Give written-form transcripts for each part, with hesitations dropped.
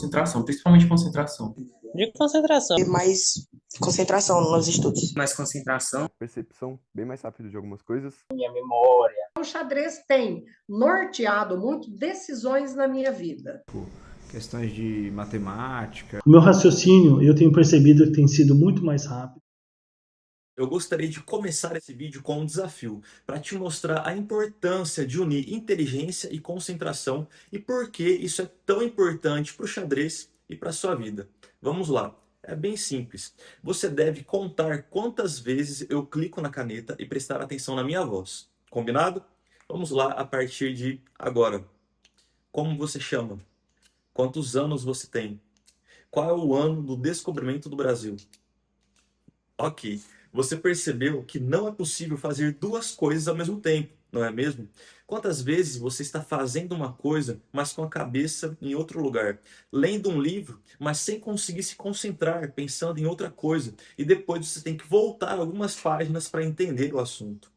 concentração, principalmente concentração. De concentração. Ter mais concentração nos estudos. Mais concentração. Percepção bem mais rápido de algumas coisas. Minha memória. O xadrez tem norteado muito decisões na minha vida. Questões de matemática. O meu raciocínio, eu tenho percebido que tem sido muito mais rápido. Eu gostaria de começar esse vídeo com um desafio para te mostrar a importância de unir inteligência e concentração e por que isso é tão importante para o xadrez e para a sua vida. Vamos lá, é bem simples. Você deve contar quantas vezes eu clico na caneta e prestar atenção na minha voz. Combinado? Vamos lá a partir de agora. Como você chama? Quantos anos você tem? Qual é o ano do descobrimento do Brasil? Ok. Você percebeu que não é possível fazer duas coisas ao mesmo tempo, não é mesmo? Quantas vezes você está fazendo uma coisa, mas com a cabeça em outro lugar? Lendo um livro, mas sem conseguir se concentrar, pensando em outra coisa. E depois você tem que voltar algumas páginas para entender o assunto.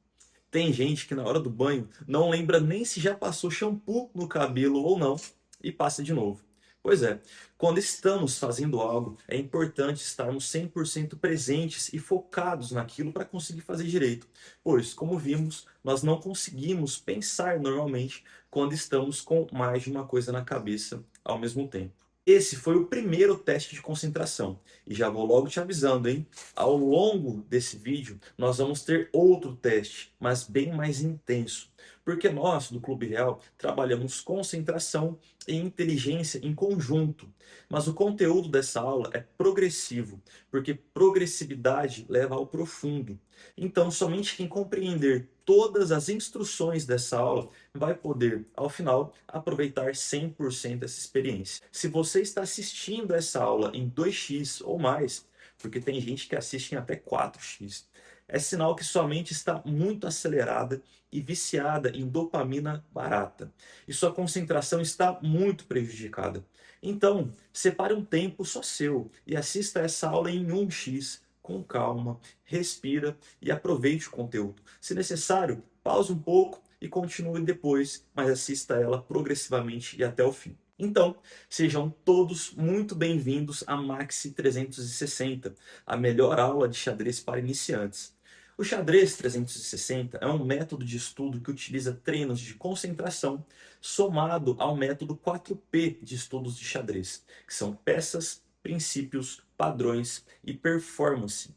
Tem gente que na hora do banho não lembra nem se já passou shampoo no cabelo ou não e passa de novo. Pois é, quando estamos fazendo algo, é importante estarmos 100% presentes e focados naquilo para conseguir fazer direito. Pois, como vimos, nós não conseguimos pensar normalmente quando estamos com mais de uma coisa na cabeça ao mesmo tempo. Esse foi o primeiro teste de concentração. E já vou logo te avisando, hein? Ao longo desse vídeo, nós vamos ter outro teste, mas bem mais intenso. Porque nós, do Clube Real, trabalhamos concentração e inteligência em conjunto. Mas o conteúdo dessa aula é progressivo, porque progressividade leva ao profundo. Então, somente quem compreender todas as instruções dessa aula vai poder, ao final, aproveitar 100% essa experiência. Se você está assistindo essa aula em 2x ou mais, porque tem gente que assiste em até 4x, é sinal que sua mente está muito acelerada e viciada em dopamina barata. E sua concentração está muito prejudicada. Então, separe um tempo só seu e assista essa aula em 1x, com calma, respira e aproveite o conteúdo. Se necessário, pause um pouco e continue depois, mas assista ela progressivamente e até o fim. Então, sejam todos muito bem-vindos à Maxi 360, a melhor aula de xadrez para iniciantes. O xadrez 360 é um método de estudo que utiliza treinos de concentração somado ao método 4P de estudos de xadrez, que são peças, princípios, padrões e performance.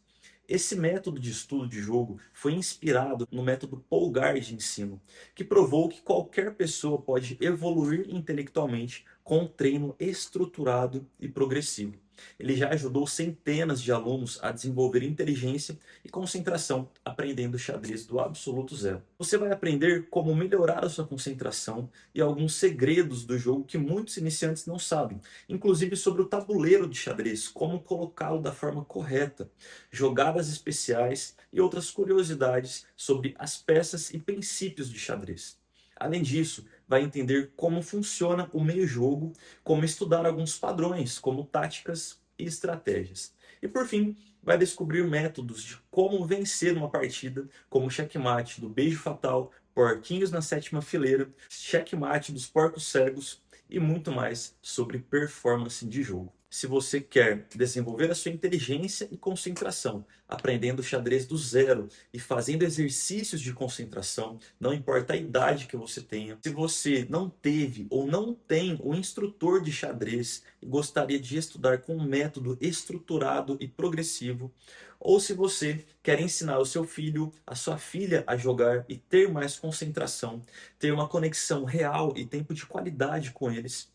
Esse método de estudo de jogo foi inspirado no método Polgar de ensino, que provou que qualquer pessoa pode evoluir intelectualmente com um treino estruturado e progressivo. Ele já ajudou centenas de alunos a desenvolver inteligência e concentração, aprendendo xadrez do absoluto zero. Você vai aprender como melhorar a sua concentração e alguns segredos do jogo que muitos iniciantes não sabem, inclusive sobre o tabuleiro de xadrez, como colocá-lo da forma correta, jogadas especiais e outras curiosidades sobre as peças e princípios de xadrez. Além disso, vai entender como funciona o meio-jogo, como estudar alguns padrões, como táticas e estratégias. E por fim, vai descobrir métodos de como vencer uma partida, como o checkmate do beijo fatal, porquinhos na sétima fileira, checkmate dos porcos cegos e muito mais sobre performance de jogo. Se você quer desenvolver a sua inteligência e concentração, aprendendo xadrez do zero e fazendo exercícios de concentração, não importa a idade que você tenha. Se você não teve ou não tem um instrutor de xadrez e gostaria de estudar com um método estruturado e progressivo, ou se você quer ensinar o seu filho, a sua filha a jogar e ter mais concentração, ter uma conexão real e tempo de qualidade com eles,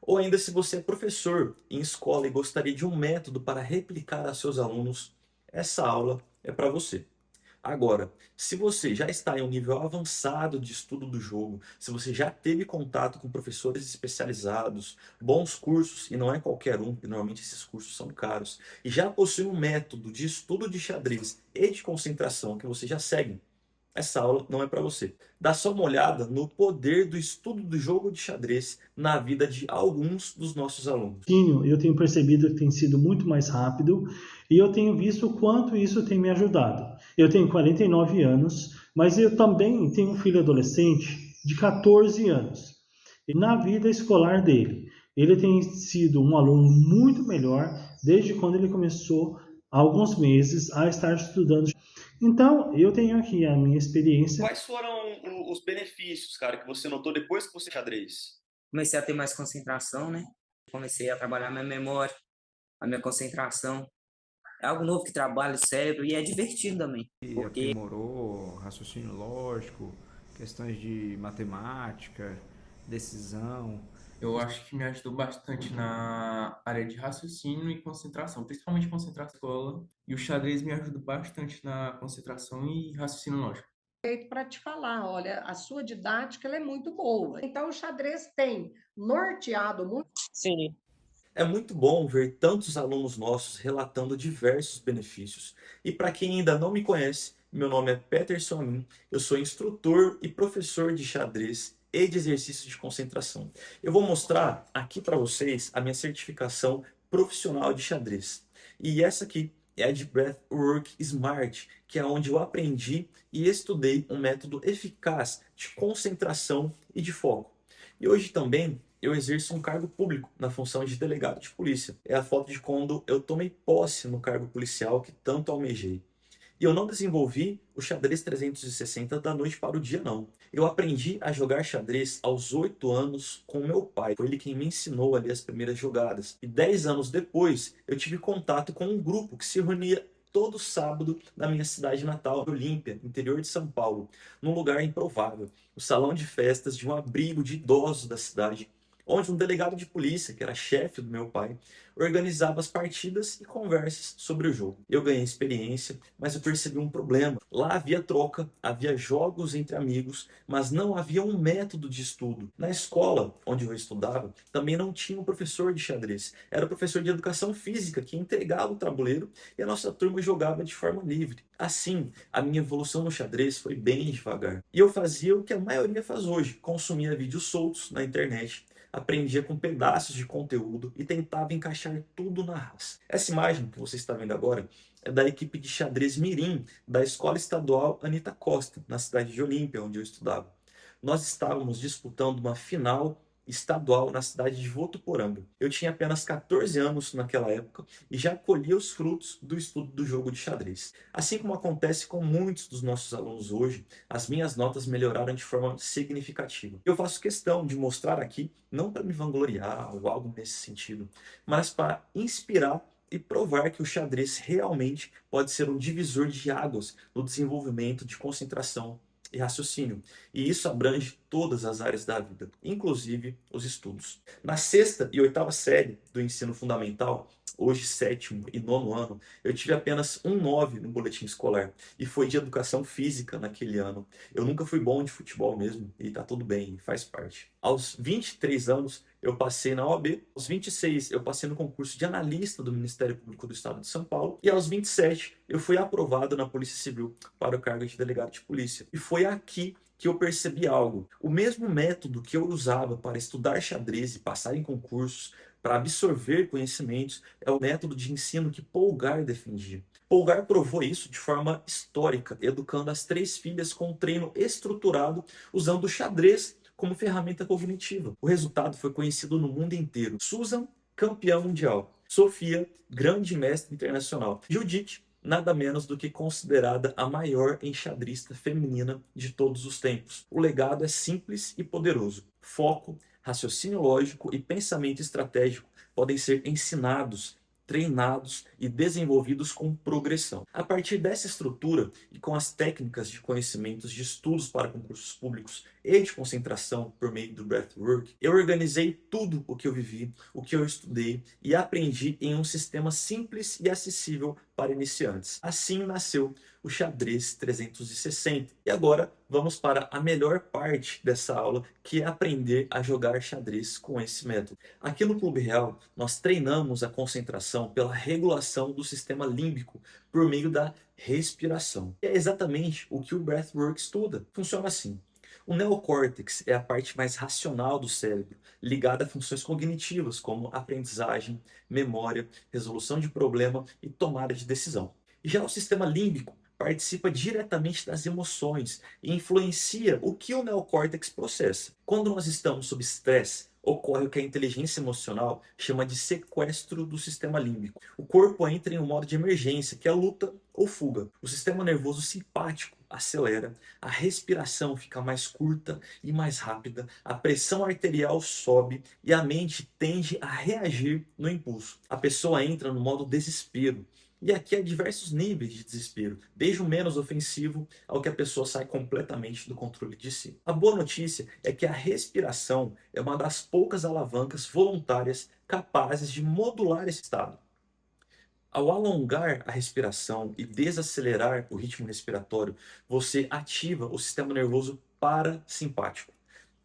ou ainda se você é professor em escola e gostaria de um método para replicar a seus alunos, essa aula é para você. Agora, se você já está em um nível avançado de estudo do jogo, se você já teve contato com professores especializados, bons cursos, e não é qualquer um, porque normalmente esses cursos são caros, e já possui um método de estudo de xadrez e de concentração que você já segue, essa aula não é para você. Dá só uma olhada no poder do estudo do jogo de xadrez na vida de alguns dos nossos alunos. Eu tenho percebido que tem sido muito mais rápido e eu tenho visto o quanto isso tem me ajudado. Eu tenho 49 anos, mas eu também tenho um filho adolescente de 14 anos. E na vida escolar dele, Ele tem sido um aluno muito melhor desde quando ele começou há alguns meses a estar estudando. Então, eu tenho aqui a minha experiência. Quais foram os benefícios, cara, que você notou depois que você xadrez? Comecei a ter mais concentração, né? Comecei a trabalhar minha memória, a minha concentração. É algo novo que trabalha o cérebro e é divertido também. E Porque aprimorou raciocínio lógico, questões de matemática, decisão. Eu acho que me ajudou bastante na área de raciocínio e concentração, principalmente concentração na escola. E o xadrez me ajuda bastante na concentração e raciocínio lógico. Para te falar, olha, a sua didática ela é muito boa. Então, o xadrez tem norteado muito. Sim. É muito bom ver tantos alunos nossos relatando diversos benefícios. E para quem ainda não me conhece, meu nome é Peterson Amin, eu sou instrutor e professor de xadrez e de exercícios de concentração. Eu vou mostrar aqui para vocês a minha certificação profissional de xadrez. E essa aqui é a de Breathwork Smart, que é onde eu aprendi e estudei um método eficaz de concentração e de foco. E hoje também eu exerço um cargo público na função de delegado de polícia. É a foto de quando eu tomei posse no cargo policial que tanto almejei. E eu não desenvolvi o xadrez 360 da noite para o dia, não. Eu aprendi a jogar xadrez aos 8 anos com meu pai. Foi ele quem me ensinou ali as primeiras jogadas. E 10 anos depois, eu tive contato com um grupo que se reunia todo sábado na minha cidade natal, Olímpia, interior de São Paulo, num lugar improvável, o salão de festas de um abrigo de idosos da cidade, onde um delegado de polícia, que era chefe do meu pai, organizava as partidas e conversas sobre o jogo. Eu ganhei experiência, mas eu percebi um problema. Lá havia troca, havia jogos entre amigos, mas não havia um método de estudo. Na escola onde eu estudava, também não tinha um professor de xadrez. Era o professor de educação física que entregava o tabuleiro e a nossa turma jogava de forma livre. Assim, a minha evolução no xadrez foi bem devagar. E eu fazia o que a maioria faz hoje, consumia vídeos soltos na internet, aprendia com pedaços de conteúdo e tentava encaixar tudo na raça. Essa imagem que você está vendo agora é da equipe de xadrez mirim da Escola Estadual Anita Costa, na cidade de Olímpia, onde eu estudava. Nós estávamos disputando uma final estadual na cidade de Votuporanga. Eu tinha apenas 14 anos naquela época e já colhia os frutos do estudo do jogo de xadrez. Assim como acontece com muitos dos nossos alunos hoje, as minhas notas melhoraram de forma significativa. Eu faço questão de mostrar aqui, não para me vangloriar ou algo nesse sentido, mas para inspirar e provar que o xadrez realmente pode ser um divisor de águas no desenvolvimento de concentração e raciocínio. E isso abrange todas as áreas da vida, inclusive os estudos. Na 6ª e 8ª série do ensino fundamental, hoje 7º e 9º ano, eu tive apenas um 9 no boletim escolar. E foi de educação física naquele ano. Eu nunca fui bom de futebol mesmo, e tá tudo bem, faz parte. Aos 23 anos, eu passei na OAB. Aos 26, eu passei no concurso de analista do Ministério Público do Estado de São Paulo. E aos 27, eu fui aprovado na Polícia Civil para o cargo de delegado de polícia. E foi aqui que eu percebi algo. O mesmo método que eu usava para estudar xadrez e passar em concursos, para absorver conhecimentos, é o método de ensino que Polgar defendia. Polgar provou isso de forma histórica, educando as 3 filhas com um treino estruturado, usando o xadrez como ferramenta cognitiva. O resultado foi conhecido no mundo inteiro. Susan, campeã mundial. Sofia, grande mestre internacional. Judith, nada menos do que considerada a maior enxadrista feminina de todos os tempos. O legado é simples e poderoso. Foco, raciocínio lógico e pensamento estratégico podem ser ensinados, treinados e desenvolvidos com progressão. A partir dessa estrutura e com as técnicas de conhecimentos de estudos para concursos públicos e de concentração por meio do Breathwork, eu organizei tudo o que eu vivi, o que eu estudei e aprendi em um sistema simples e acessível para iniciantes. Assim nasceu o Xadrez 360. E agora vamos para a melhor parte dessa aula, que é aprender a jogar xadrez com esse método. Aqui no Clube Real, nós treinamos a concentração pela regulação do sistema límbico por meio da respiração. E é exatamente o que o Breathwork estuda. Funciona assim. O neocórtex é a parte mais racional do cérebro, ligada a funções cognitivas como aprendizagem, memória, resolução de problema e tomada de decisão. Já o sistema límbico participa diretamente das emoções e influencia o que o neocórtex processa. Quando nós estamos sob estresse ocorre o que a inteligência emocional chama de sequestro do sistema límbico. O corpo entra em um modo de emergência, que é luta ou fuga. O sistema nervoso simpático acelera, a respiração fica mais curta e mais rápida, a pressão arterial sobe e a mente tende a reagir no impulso. A pessoa entra no modo desespero. E aqui há diversos níveis de desespero, desde o menos ofensivo ao que a pessoa sai completamente do controle de si. A boa notícia é que a respiração é uma das poucas alavancas voluntárias capazes de modular esse estado. Ao alongar a respiração e desacelerar o ritmo respiratório, você ativa o sistema nervoso parasimpático.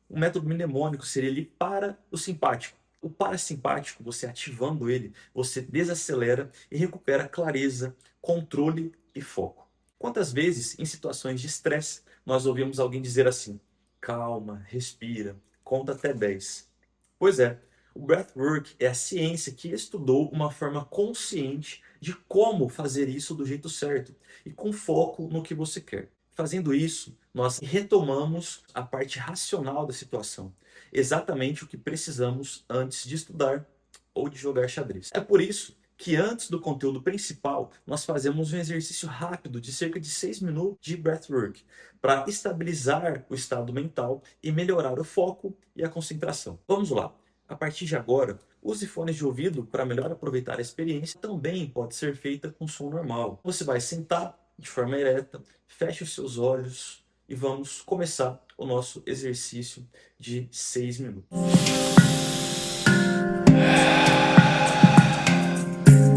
O método mnemônico seria ele para o simpático. O parasimpático, você ativando ele, você desacelera e recupera clareza, controle e foco. Quantas vezes, em situações de estresse, nós ouvimos alguém dizer assim: calma, respira, conta até 10. Pois é, o breathwork é a ciência que estudou uma forma consciente de como fazer isso do jeito certo e com foco no que você quer. Fazendo isso, nós retomamos a parte racional da situação, exatamente o que precisamos antes de estudar ou de jogar xadrez. É por isso que antes do conteúdo principal, nós fazemos um exercício rápido de cerca de 6 minutos de breathwork, para estabilizar o estado mental e melhorar o foco e a concentração. Vamos lá! A partir de agora, use fones de ouvido para melhor aproveitar a experiência. Também pode ser feita com som normal. Você vai sentar de forma ereta, feche os seus olhos e vamos começar o nosso exercício de 6 minutos.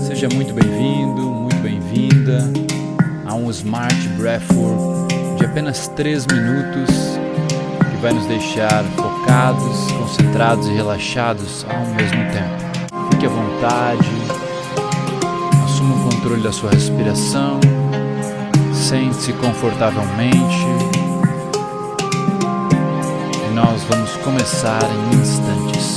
Seja muito bem-vindo, muito bem-vinda a um Smart Breathwork de apenas 3 minutos que vai nos deixar focados, concentrados e relaxados ao mesmo tempo. Fique à vontade, assuma o controle da sua respiração, sente-se confortavelmente e nós vamos começar em instantes.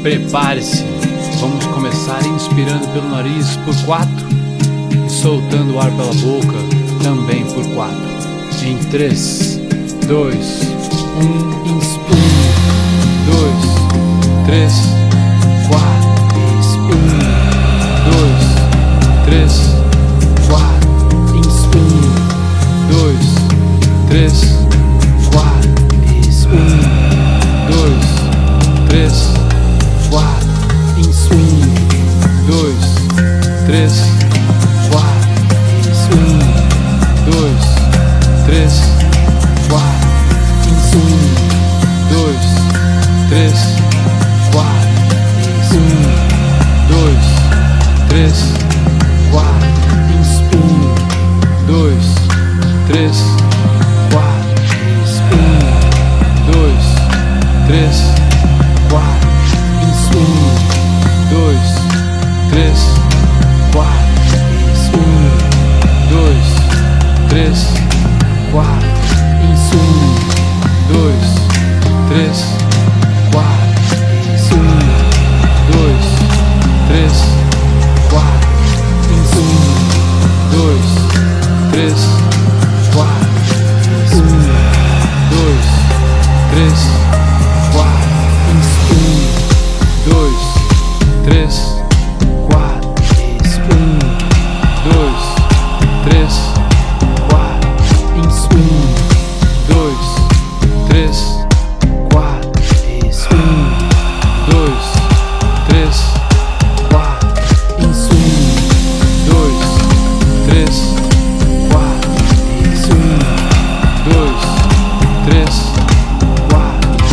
Prepare-se, vamos começar inspirando pelo nariz por 4 e soltando o ar pela boca também por 4. Em 3, 2, 1, inspire, 2, 3, 4, 1, 2, 3, 4, inspire, 2, 3, 4, 1, 2, 3, 4, inspire, 2, 3, 4, 1, 2, 3, 4, inspire, 2, 3, 4, 1, 2, 3, 4, inspire, 2, 3, 4, 1, 2, 3, 4, inspire, 2, 3, 4, 1, 2, 3, 4, inspire, 2, 3, 4, 1, 2, 3, 4, inspire, 2, 3, 4, 1, 2, 3, 4, inspire, 2, 3, 4, 1, 2, 3, 4, inspire, 2, 3, 4, 1, 2, 3, 4, inspire, 2, 3, 4, 1, 2, 3, 4,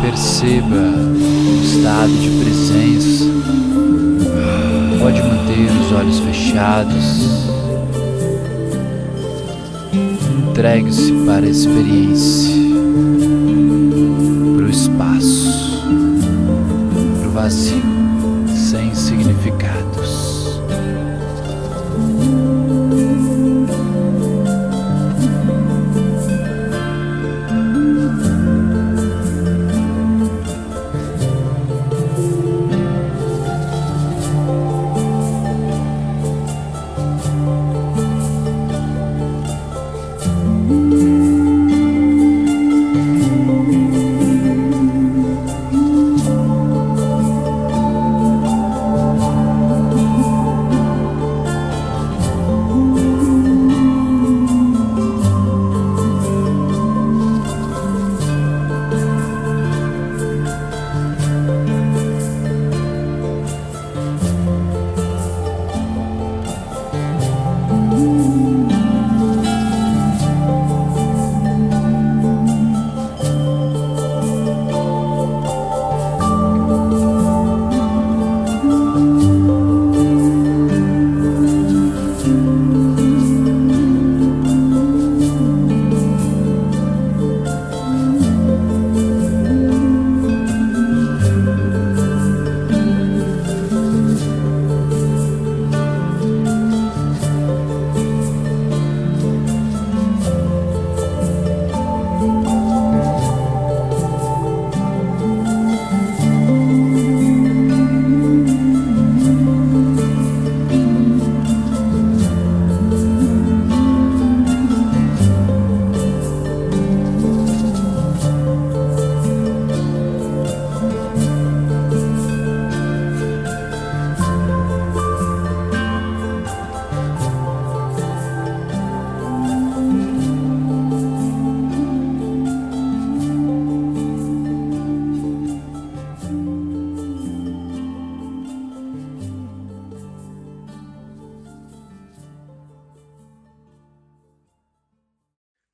Perceba o estado de presença. Pode manter os olhos fechados. Entregue-se para a experiência, para o espaço, para o vazio, sem significados.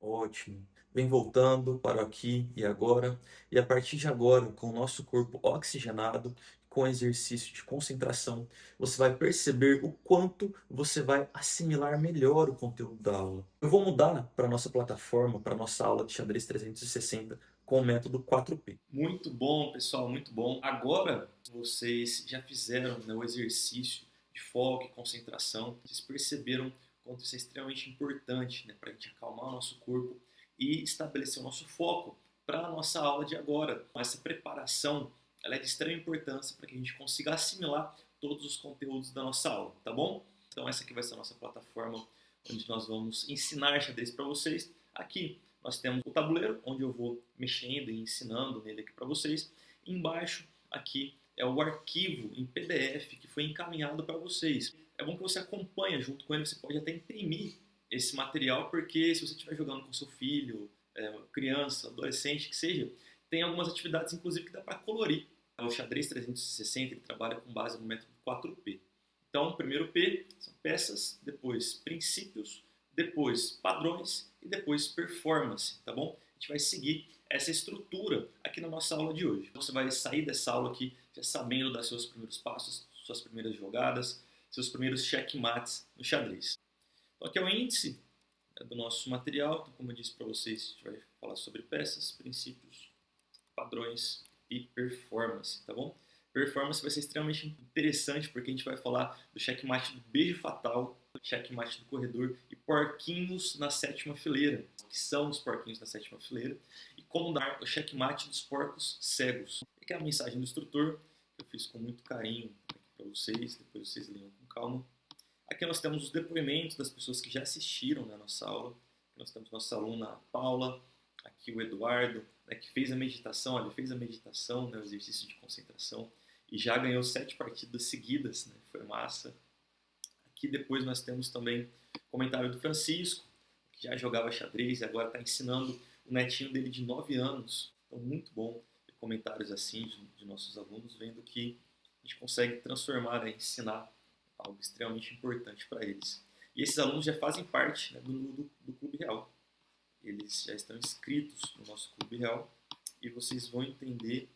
Ótimo. Vem voltando para o aqui e agora. E a partir de agora, com o nosso corpo oxigenado, com exercício de concentração, você vai perceber o quanto você vai assimilar melhor o conteúdo da aula. Eu vou mudar para a nossa plataforma, para a nossa aula de xadrez 360 com o método 4P. Muito bom, pessoal, muito bom. Agora vocês já fizeram, né, o exercício de foco e concentração. Vocês perceberam quanto isso é extremamente importante, né, para a gente acalmar o nosso corpo e estabelecer o nosso foco para a nossa aula de agora. Essa preparação ela é de extrema importância para que a gente consiga assimilar todos os conteúdos da nossa aula, tá bom? Então essa aqui vai ser a nossa plataforma onde nós vamos ensinar xadrez para vocês. Aqui nós temos o tabuleiro, onde eu vou mexendo e ensinando nele aqui para vocês. Embaixo aqui é o arquivo em PDF que foi encaminhado para vocês. É bom que você acompanhe junto com ele, você pode até imprimir esse material, porque se você estiver jogando com seu filho, criança, adolescente, que seja, tem algumas atividades, inclusive, que dá para colorir. O xadrez 360 ele trabalha com base no método 4P. Então, o primeiro P são peças, depois princípios, depois padrões e depois performance, tá bom? A gente vai seguir essa estrutura aqui na nossa aula de hoje. Você vai sair dessa aula aqui já sabendo dar seus primeiros passos, suas primeiras jogadas, seus primeiros checkmates no xadrez. Então aqui é o índice do nosso material. Então, como eu disse para vocês, a gente vai falar sobre peças, princípios, padrões e performance, tá bom? Performance vai ser extremamente interessante porque a gente vai falar do checkmate do beijo fatal, checkmate do corredor e porquinhos na sétima fileira. O que são os porquinhos na sétima fileira? E como dar o checkmate dos porcos cegos. Aqui é a mensagem do instrutor, que eu fiz com muito carinho aqui para vocês, depois vocês leiam com calma. Aqui nós temos os depoimentos das pessoas que já assistiram na nossa aula. Aqui nós temos nossa aluna Paula, aqui o Eduardo, né, que fez a meditação, olha, fez a meditação, né, o exercício de concentração, e já ganhou 7 partidas seguidas, né, foi massa. Aqui depois nós temos também o comentário do Francisco, que já jogava xadrez e agora está ensinando o netinho dele de 9 anos. Então muito bom ver comentários assim de nossos alunos, vendo que a gente consegue transformar, né, ensinar algo extremamente importante para eles. E esses alunos já fazem parte, né, do Clube Real. eles já estão inscritos no nosso Clube Real e vocês vão entender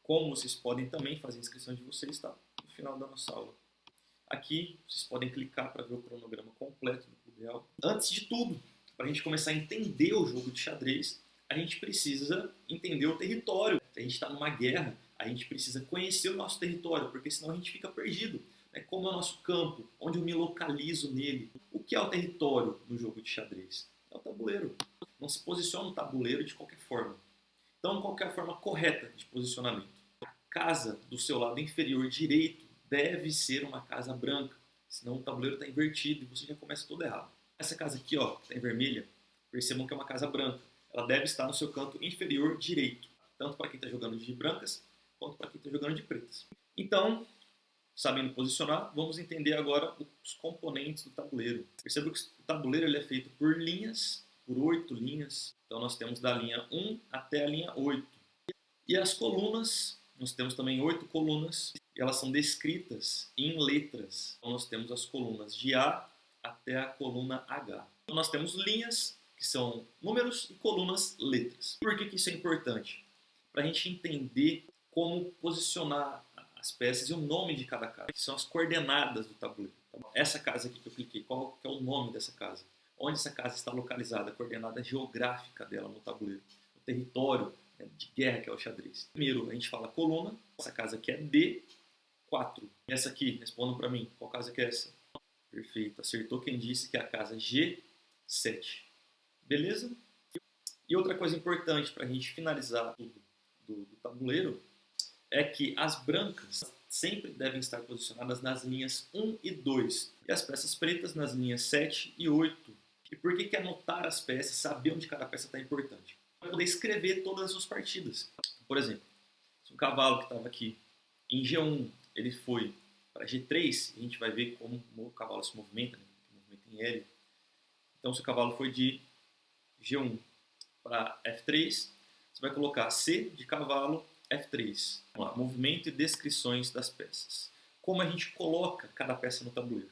como vocês podem também fazer a inscrição de vocês, tá? No final da nossa aula. Aqui vocês podem clicar para ver o cronograma completo do Clube Real. Antes de tudo, para a gente começar a entender o jogo de xadrez, a gente precisa entender o território. Se a gente está numa guerra, a gente precisa conhecer o nosso território, porque senão a gente fica perdido. Como é o nosso campo, onde eu me localizo nele. O que é o território no jogo de xadrez? É o tabuleiro. Não se posiciona no tabuleiro de qualquer forma. Então, qual é a forma correta de posicionamento? A casa do seu lado inferior direito deve ser uma casa branca, senão o tabuleiro está invertido e você já começa todo errado. Essa casa aqui, ó, que está em vermelha, percebam que é uma casa branca. Ela deve estar no seu canto inferior direito, tanto para quem está jogando de brancas, quanto para quem está jogando de pretas. Então, sabendo posicionar, vamos entender agora os componentes do tabuleiro. Perceba que o tabuleiro ele é feito por linhas, por 8 linhas. Então nós temos da linha 1 até a linha 8. E as colunas, nós temos também 8 colunas, e elas são descritas em letras. Então nós temos as colunas de A até a coluna H. Então nós temos linhas, que são números, e colunas, letras. Por que isso é importante? Para a gente entender como posicionar as peças e o nome de cada casa, que são as coordenadas do tabuleiro. Essa casa aqui que eu cliquei, qual que é o nome dessa casa? Onde essa casa está localizada, a coordenada geográfica dela no tabuleiro, o território de guerra que é o xadrez. Primeiro a gente fala coluna, essa casa aqui é D4. E essa aqui, respondam para mim, qual casa que é essa? Perfeito, acertou quem disse que é a casa G7. Beleza? E outra coisa importante para a gente finalizar tudo do tabuleiro é que as brancas sempre devem estar posicionadas nas linhas 1 e 2 e as peças pretas nas linhas 7 e 8. E por que anotar as peças, saber onde cada peça está importante? Para poder escrever todas as suas partidas. Por exemplo, se um cavalo que estava aqui em G1 ele foi para G3, a gente vai ver como o cavalo se movimenta, né? Movimenta em L. Então se o cavalo foi de G1 para F3, você vai colocar C de cavalo, F3. Vamos lá, movimento e descrições das peças. Como a gente coloca cada peça no tabuleiro?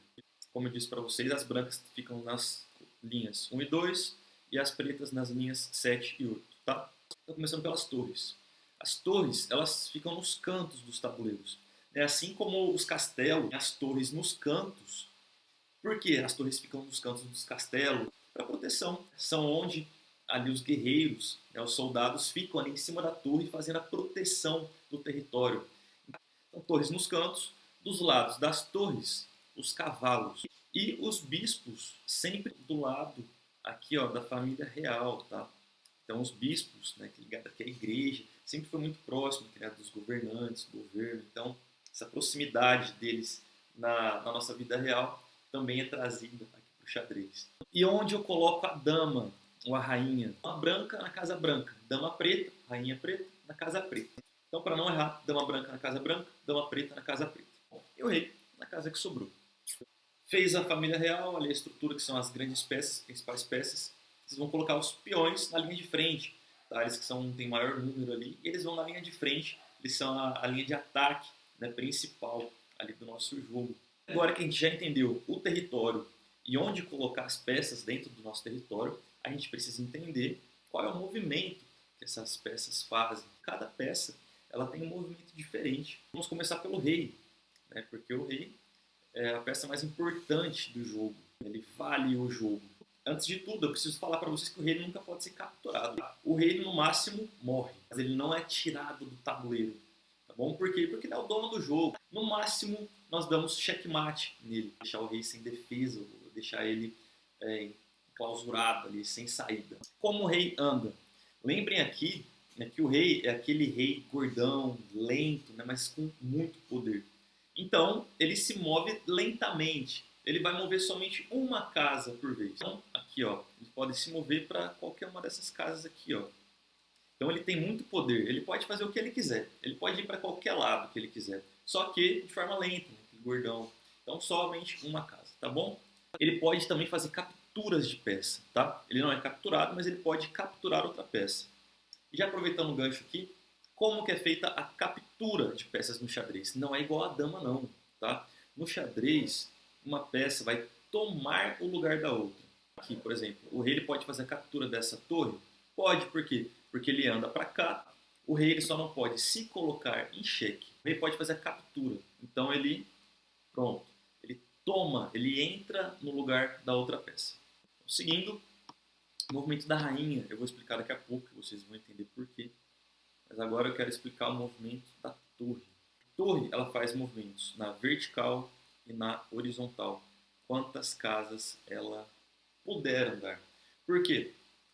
Como eu disse para vocês, as brancas ficam nas linhas 1 e 2 e as pretas nas linhas 7 e 8. Tá? Então, começando pelas torres. As torres elas ficam nos cantos dos tabuleiros. Assim como os castelos, as torres nos cantos. Por que as torres ficam nos cantos dos castelos? Para proteção. São onde ali os guerreiros, os soldados ficam ali em cima da torre fazendo a proteção do território. Então, torres nos cantos, dos lados das torres, os cavalos e os bispos sempre do lado aqui, ó, da família real, tá? Então os bispos, né, que ligado aqui à igreja, sempre foi muito próximo, criado dos governantes, do governo. Então essa proximidade deles na nossa vida real também é trazida aqui para o xadrez. E onde eu coloco a dama ou a rainha? Dama branca na casa branca, dama preta, rainha preta na casa preta. Então, para não errar, dama branca na casa branca, dama preta na casa preta. E o rei na casa que sobrou. Fez a família real, ali a estrutura, que são as grandes peças, principais peças. Vocês vão colocar os peões na linha de frente. Tá? Eles que têm maior número ali, eles vão na linha de frente. Eles são a linha de ataque, né, principal ali do nosso jogo. Agora que a gente já entendeu o território e onde colocar as peças dentro do nosso território, a gente precisa entender qual é o movimento que essas peças fazem. Cada peça ela tem um movimento diferente. Vamos começar pelo rei, né, porque o rei é a peça mais importante do jogo. Ele vale o jogo. Antes de tudo, eu preciso falar para vocês que o rei nunca pode ser capturado. O rei, no máximo, morre, mas ele não é tirado do tabuleiro. Tá bom? Por quê? Porque ele é o dono do jogo. No máximo, nós damos checkmate nele. Deixar o rei sem defesa, deixar ele clausurado ali, sem saída. Como o rei anda? Lembrem aqui, né, que o rei é aquele rei gordão, lento, né, mas com muito poder. Então, ele se move lentamente. Ele vai mover somente uma casa por vez. Então, aqui, ó, ele pode se mover para qualquer uma dessas casas aqui, ó. Então, ele tem muito poder. Ele pode fazer o que ele quiser. Ele pode ir para qualquer lado que ele quiser. Só que de forma lenta, né, gordão. Então, somente uma casa, tá bom? Ele pode também fazer capturas de peça, tá? Ele não é capturado, mas ele pode capturar outra peça. E já aproveitando o gancho aqui, como que é feita a captura de peças no xadrez? Não é igual a dama, não, tá? No xadrez, uma peça vai tomar o lugar da outra. Aqui, por exemplo, o rei ele pode fazer a captura dessa torre? Pode, por quê? Porque ele anda para cá, o rei ele só não pode se colocar em xeque. O rei pode fazer a captura, então ele, pronto, ele toma, ele entra no lugar da outra peça. Seguindo, o movimento da rainha, eu vou explicar daqui a pouco, vocês vão entender por quê. Mas agora eu quero explicar o movimento da torre. A torre, ela faz movimentos na vertical e na horizontal. Quantas casas ela puder andar. Por quê?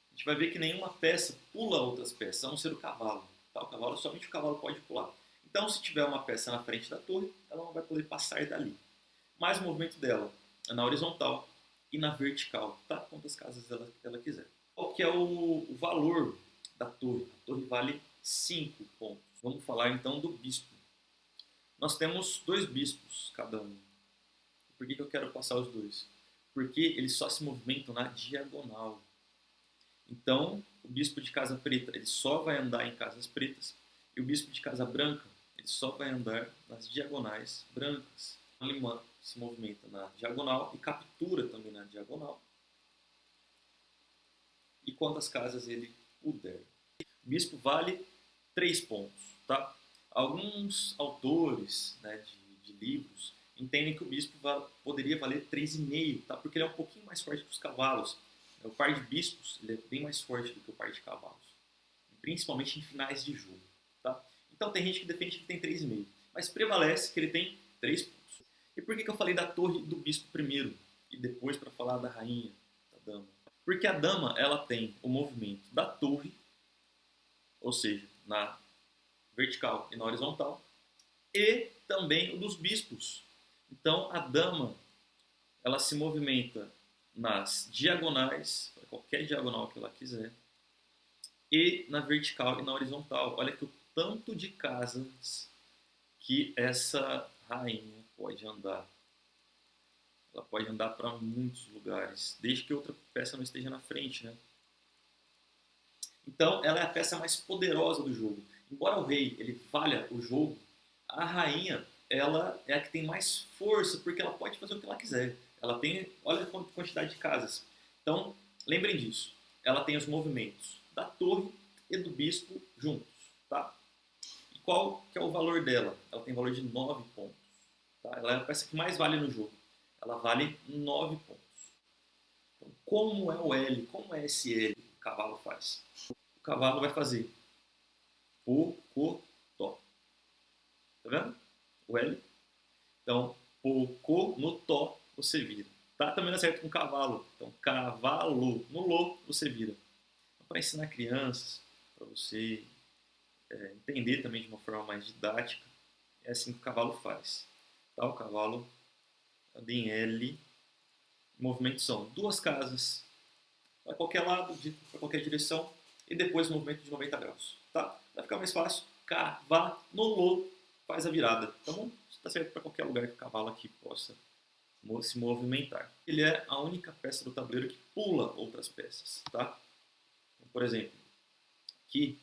A gente vai ver que nenhuma peça pula outras peças, a não ser o cavalo. Tá? O cavalo, somente o cavalo pode pular. Então, se tiver uma peça na frente da torre, ela não vai poder passar dali. Mas o movimento dela é na horizontal e na vertical, tá? Quantas casas ela quiser. Qual que é o valor da torre? A torre vale 5 pontos. Vamos falar então do bispo. Nós temos 2 bispos, cada um. Por que eu quero passar os 2? Porque eles só se movimentam na diagonal. Então, o bispo de casa preta ele só vai andar em casas pretas, e o bispo de casa branca ele só vai andar nas diagonais brancas. Ele se movimenta na diagonal e captura também na diagonal. E quantas casas ele puder. O bispo vale 3 pontos. Tá? Alguns autores, né, de livros entendem que o bispo poderia valer 3,5, tá? Porque ele é um pouquinho mais forte que os cavalos. O par de bispos ele é bem mais forte do que o par de cavalos, principalmente em finais de jogo. Tá? Então tem gente que defende que tem 3,5, mas prevalece que ele tem 3 pontos. E por que eu falei da torre do bispo primeiro e depois para falar da rainha, da dama? Porque a dama ela tem o movimento da torre, ou seja, na vertical e na horizontal, e também o dos bispos. Então a dama ela se movimenta nas diagonais, para qualquer diagonal que ela quiser, e na vertical e na horizontal. Olha que o tanto de casas que essa rainha pode andar. Ela pode andar para muitos lugares, desde que outra peça não esteja na frente, né? Então, ela é a peça mais poderosa do jogo. Embora o rei ele valha o jogo, a rainha ela é a que tem mais força, porque ela pode fazer o que ela quiser. Ela tem, olha a quantidade de casas. Então, lembrem disso. Ela tem os movimentos da torre e do bispo juntos. Tá? E qual que é o valor dela? Ela tem valor de 9 pontos. Tá? Ela é a peça que mais vale no jogo. Ela vale 9 pontos. Então, como é o L? Como é esse L que o cavalo faz? O cavalo vai fazer pocotó. Tá vendo? O L. Então, pocô no tó você vira. Tá? Também dá certo com cavalo. Então, cavalo. No lô você vira. Então, para ensinar crianças, para você entender também de uma forma mais didática, é assim que o cavalo faz. Tá? O cavalo anda em L. Movimentos são 2 casas para qualquer lado, para qualquer direção, e depois movimento de 90 graus. Tá? Vai ficar mais fácil. Cavalo faz a virada. Tá bom? Está certo para qualquer lugar que o cavalo aqui possa se movimentar. Ele é a única peça do tabuleiro que pula outras peças. Tá? Então, por exemplo, aqui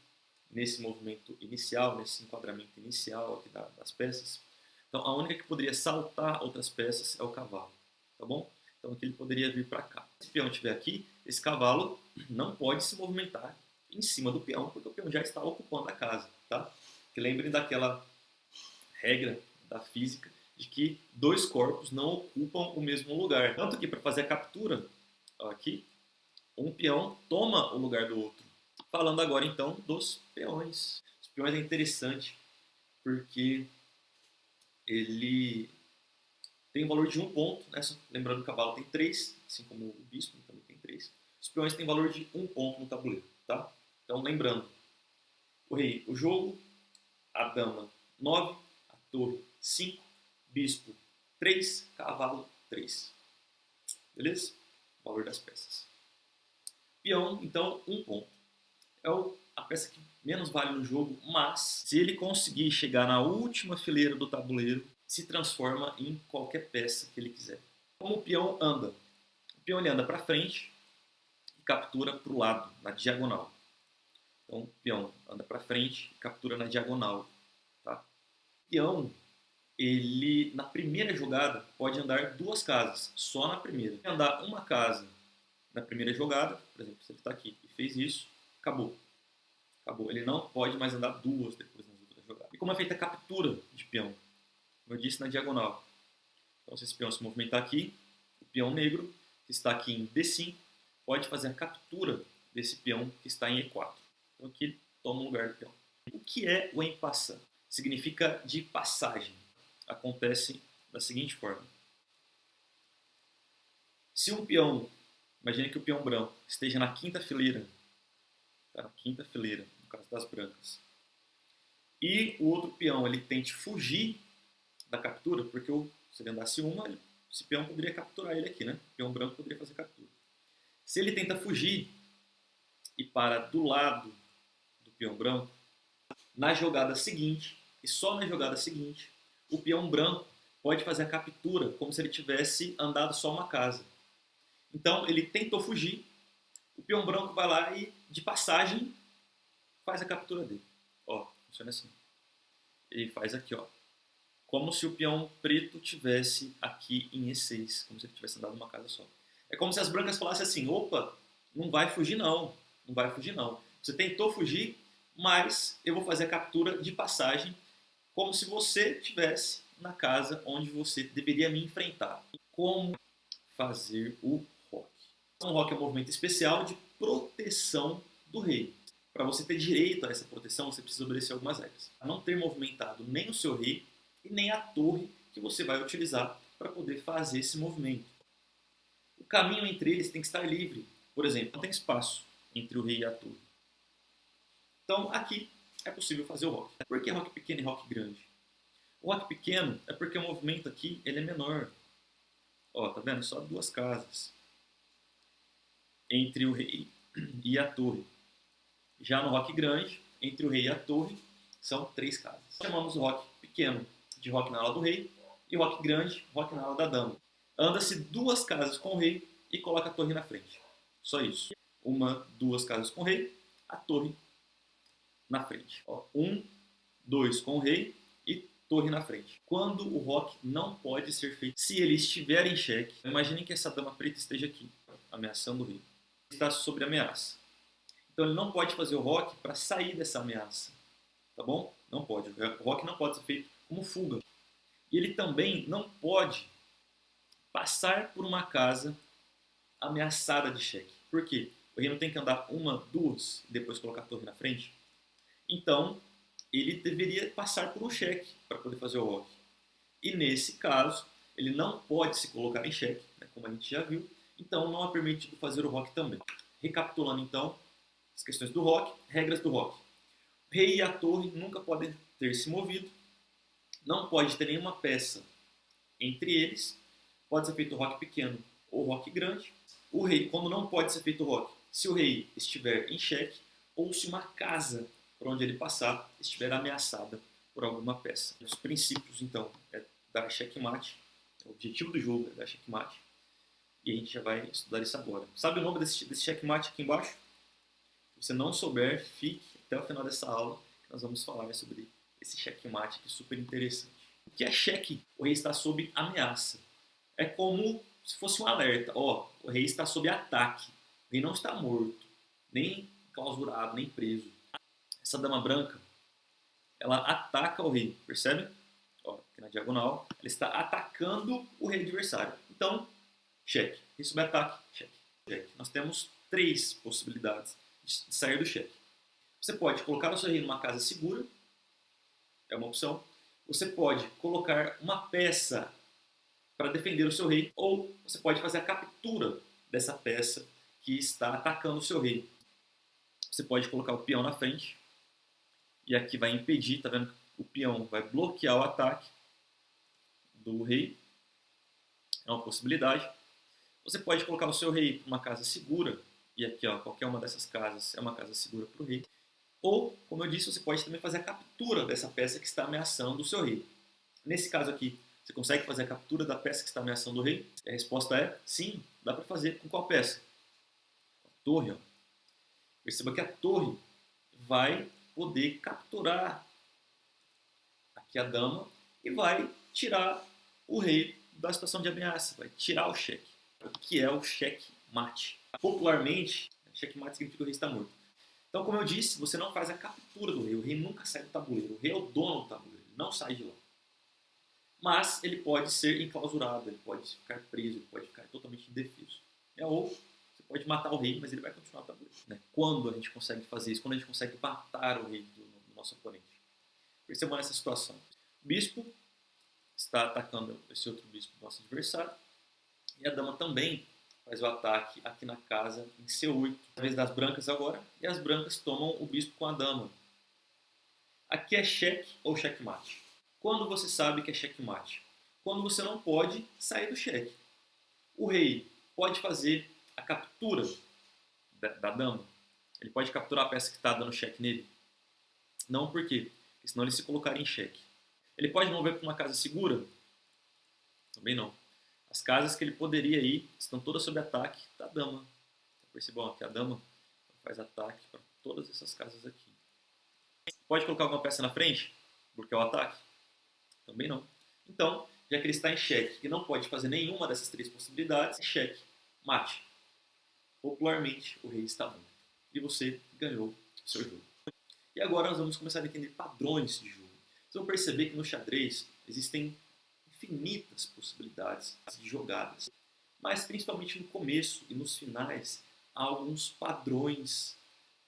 nesse movimento inicial, nesse enquadramento inicial aqui das peças, então a única que poderia saltar outras peças é o cavalo. Tá bom? Então aqui ele poderia vir para cá. Se o peão estiver aqui, esse cavalo não pode se movimentar em cima do peão, porque o peão já está ocupando a casa. Tá? Que lembrem daquela regra da física de que 2 corpos não ocupam o mesmo lugar. Tanto que para fazer a captura, ó, aqui, um peão toma o lugar do outro. Falando agora então dos peões. Os peões é interessante porque ele tem um valor de 1 ponto, né? Lembrando que o cavalo tem 3, assim como o bispo também tem 3. Os peões têm valor de 1 ponto no tabuleiro. Tá? Então lembrando, o rei, o jogo, a dama 9, a torre 5, bispo 3, cavalo 3. Beleza? O valor das peças. Peão, então, 1 ponto. É a peça que menos vale no jogo, mas se ele conseguir chegar na última fileira do tabuleiro, se transforma em qualquer peça que ele quiser. Como o peão anda? O peão ele anda para frente e captura para o lado, na diagonal. Então, o peão anda para frente e captura na diagonal. Tá? O peão, ele, na primeira jogada, pode andar 2 casas, só na primeira. Se andar uma casa na primeira jogada, por exemplo, se ele está aqui e fez isso, acabou. Acabou. Ele não pode mais andar duas depois nas outras jogadas. E como é feita a captura de peão? Como eu disse, na diagonal. Então, se esse peão se movimentar aqui, o peão negro, que está aqui em D5, pode fazer a captura desse peão que está em E4. Então, aqui ele toma o lugar do peão. O que é o en passant? Significa de passagem. Acontece da seguinte forma. Se um peão, imagine que o peão branco esteja na quinta fileira, tá? Na quinta fileira, no caso das brancas, e o outro peão ele tente fugir da captura, porque se ele andasse uma, esse peão poderia capturar ele aqui, né? O peão branco poderia fazer captura. Se ele tenta fugir e para do lado do peão branco, na jogada seguinte, e só na jogada seguinte, o peão branco pode fazer a captura como se ele tivesse andado só uma casa. Então, ele tentou fugir, o peão branco vai lá e, de passagem, faz a captura dele. Ó, funciona assim. Ele faz aqui, ó. Como se o peão preto tivesse aqui em E6, como se ele tivesse andado uma casa só. É como se as brancas falassem assim, opa, não vai fugir não, não vai fugir não. Você tentou fugir, mas eu vou fazer a captura de passagem, como se você estivesse na casa onde você deveria me enfrentar. Como fazer o roque? Um roque é um movimento especial de proteção do rei. Para você ter direito a essa proteção, você precisa obedecer algumas regras. Não ter movimentado nem o seu rei e nem a torre que você vai utilizar para poder fazer esse movimento. O caminho entre eles tem que estar livre. Por exemplo, não tem espaço entre o rei e a torre. Então, aqui é possível fazer o roque. Por que roque pequeno e roque grande? O roque pequeno é porque o movimento aqui ele é menor. Ó, tá vendo? Só duas casas entre o rei e a torre. Já no roque grande, entre o rei e a torre, são 3 casas. Chamamos o roque pequeno de roque na ala do rei e o roque grande, roque na ala da dama. Anda-se 2 casas com o rei e coloca a torre na frente. Só isso. 2 casas com o rei, a torre na frente. 1, 2 com o rei e torre na frente. Quando o roque não pode ser feito, se ele estiver em xeque, imaginem que essa dama preta esteja aqui, ameaçando o rei. Está sob ameaça. Então ele não pode fazer o roque para sair dessa ameaça. Tá bom? Não pode. O roque não pode ser feito como fuga. E ele também não pode passar por uma casa ameaçada de xeque. Por quê? O rei não tem que andar 1, 2 e depois colocar a torre na frente. Então, ele deveria passar por um xeque para poder fazer o roque. E nesse caso, ele não pode se colocar em xeque, né, como a gente já viu. Então, não é permitido fazer o roque também. Recapitulando, então, as questões do roque, regras do roque. O rei e a torre nunca podem ter se movido. Não pode ter nenhuma peça entre eles. Pode ser feito o roque pequeno ou roque grande. O rei, quando não pode ser feito o roque, se o rei estiver em xeque ou se uma casa por onde ele passar estiver ameaçada por alguma peça. Os princípios, então, é dar checkmate. O objetivo do jogo é dar checkmate. E a gente já vai estudar isso agora. Sabe o nome desse checkmate aqui embaixo? Se você não souber, fique até o final dessa aula, que nós vamos falar sobre esse checkmate aqui, super interessante. O que é cheque? O rei está sob ameaça. É como se fosse um alerta. Ó, o rei está sob ataque. O rei não está morto, nem clausurado, nem preso. Essa dama branca, ela ataca o rei, percebe? Ó, aqui na diagonal, ela está atacando o rei adversário. Então, cheque. Rei sob ataque, cheque. Nós temos 3 possibilidades de sair do cheque. Você pode colocar o seu rei numa casa segura, é uma opção. Você pode colocar uma peça para defender o seu rei, ou você pode fazer a captura dessa peça que está atacando o seu rei. Você pode colocar o peão na frente, e aqui vai impedir, tá vendo? O peão vai bloquear o ataque do rei, é uma possibilidade. Você pode colocar o seu rei numa casa segura, e aqui, ó, qualquer uma dessas casas é uma casa segura para o rei. Ou, como eu disse, você pode também fazer a captura dessa peça que está ameaçando o seu rei. Nesse caso aqui, você consegue fazer a captura da peça que está ameaçando o rei? A resposta é sim, dá para fazer. Com qual peça? A torre. Ó. Perceba que a torre vai poder capturar aqui a dama e vai tirar o rei da situação de ameaça, vai tirar o cheque. O que é o cheque mate. Popularmente, checkmate significa que o rei está morto. Então, como eu disse, você não faz a captura do rei. O rei nunca sai do tabuleiro. O rei é o dono do tabuleiro. Ele não sai de lá. Mas ele pode ser enclausurado, ele pode ficar preso, ele pode ficar totalmente indefeso. Ou você pode matar o rei, mas ele vai continuar no tabuleiro. Né? Quando a gente consegue fazer isso? Quando a gente consegue matar o rei do nosso oponente? Percebam essa situação. O bispo está atacando esse outro bispo do nosso adversário. E a dama também faz o ataque aqui na casa em C8. Na vez das brancas agora. E as brancas tomam o bispo com a dama. Aqui é cheque ou checkmate. Quando você sabe que é checkmate? Quando você não pode sair do cheque. O rei pode fazer a captura da dama. Ele pode capturar a peça que está dando cheque nele. Não, por quê? Porque senão ele se colocaria em cheque. Ele pode mover para uma casa segura? Também não. As casas que ele poderia ir estão todas sob ataque da dama. Percebam que a dama faz ataque para todas essas casas aqui. Pode colocar alguma peça na frente? Bloquear o ataque? Também não. Então, já que ele está em xeque e não pode fazer nenhuma dessas três possibilidades, xeque, mate. Popularmente, o rei está morto. E você ganhou o seu jogo. E agora nós vamos começar a entender padrões de jogo. Vocês vão perceber que no xadrez existem infinitas possibilidades de jogadas. Mas principalmente no começo e nos finais, há alguns padrões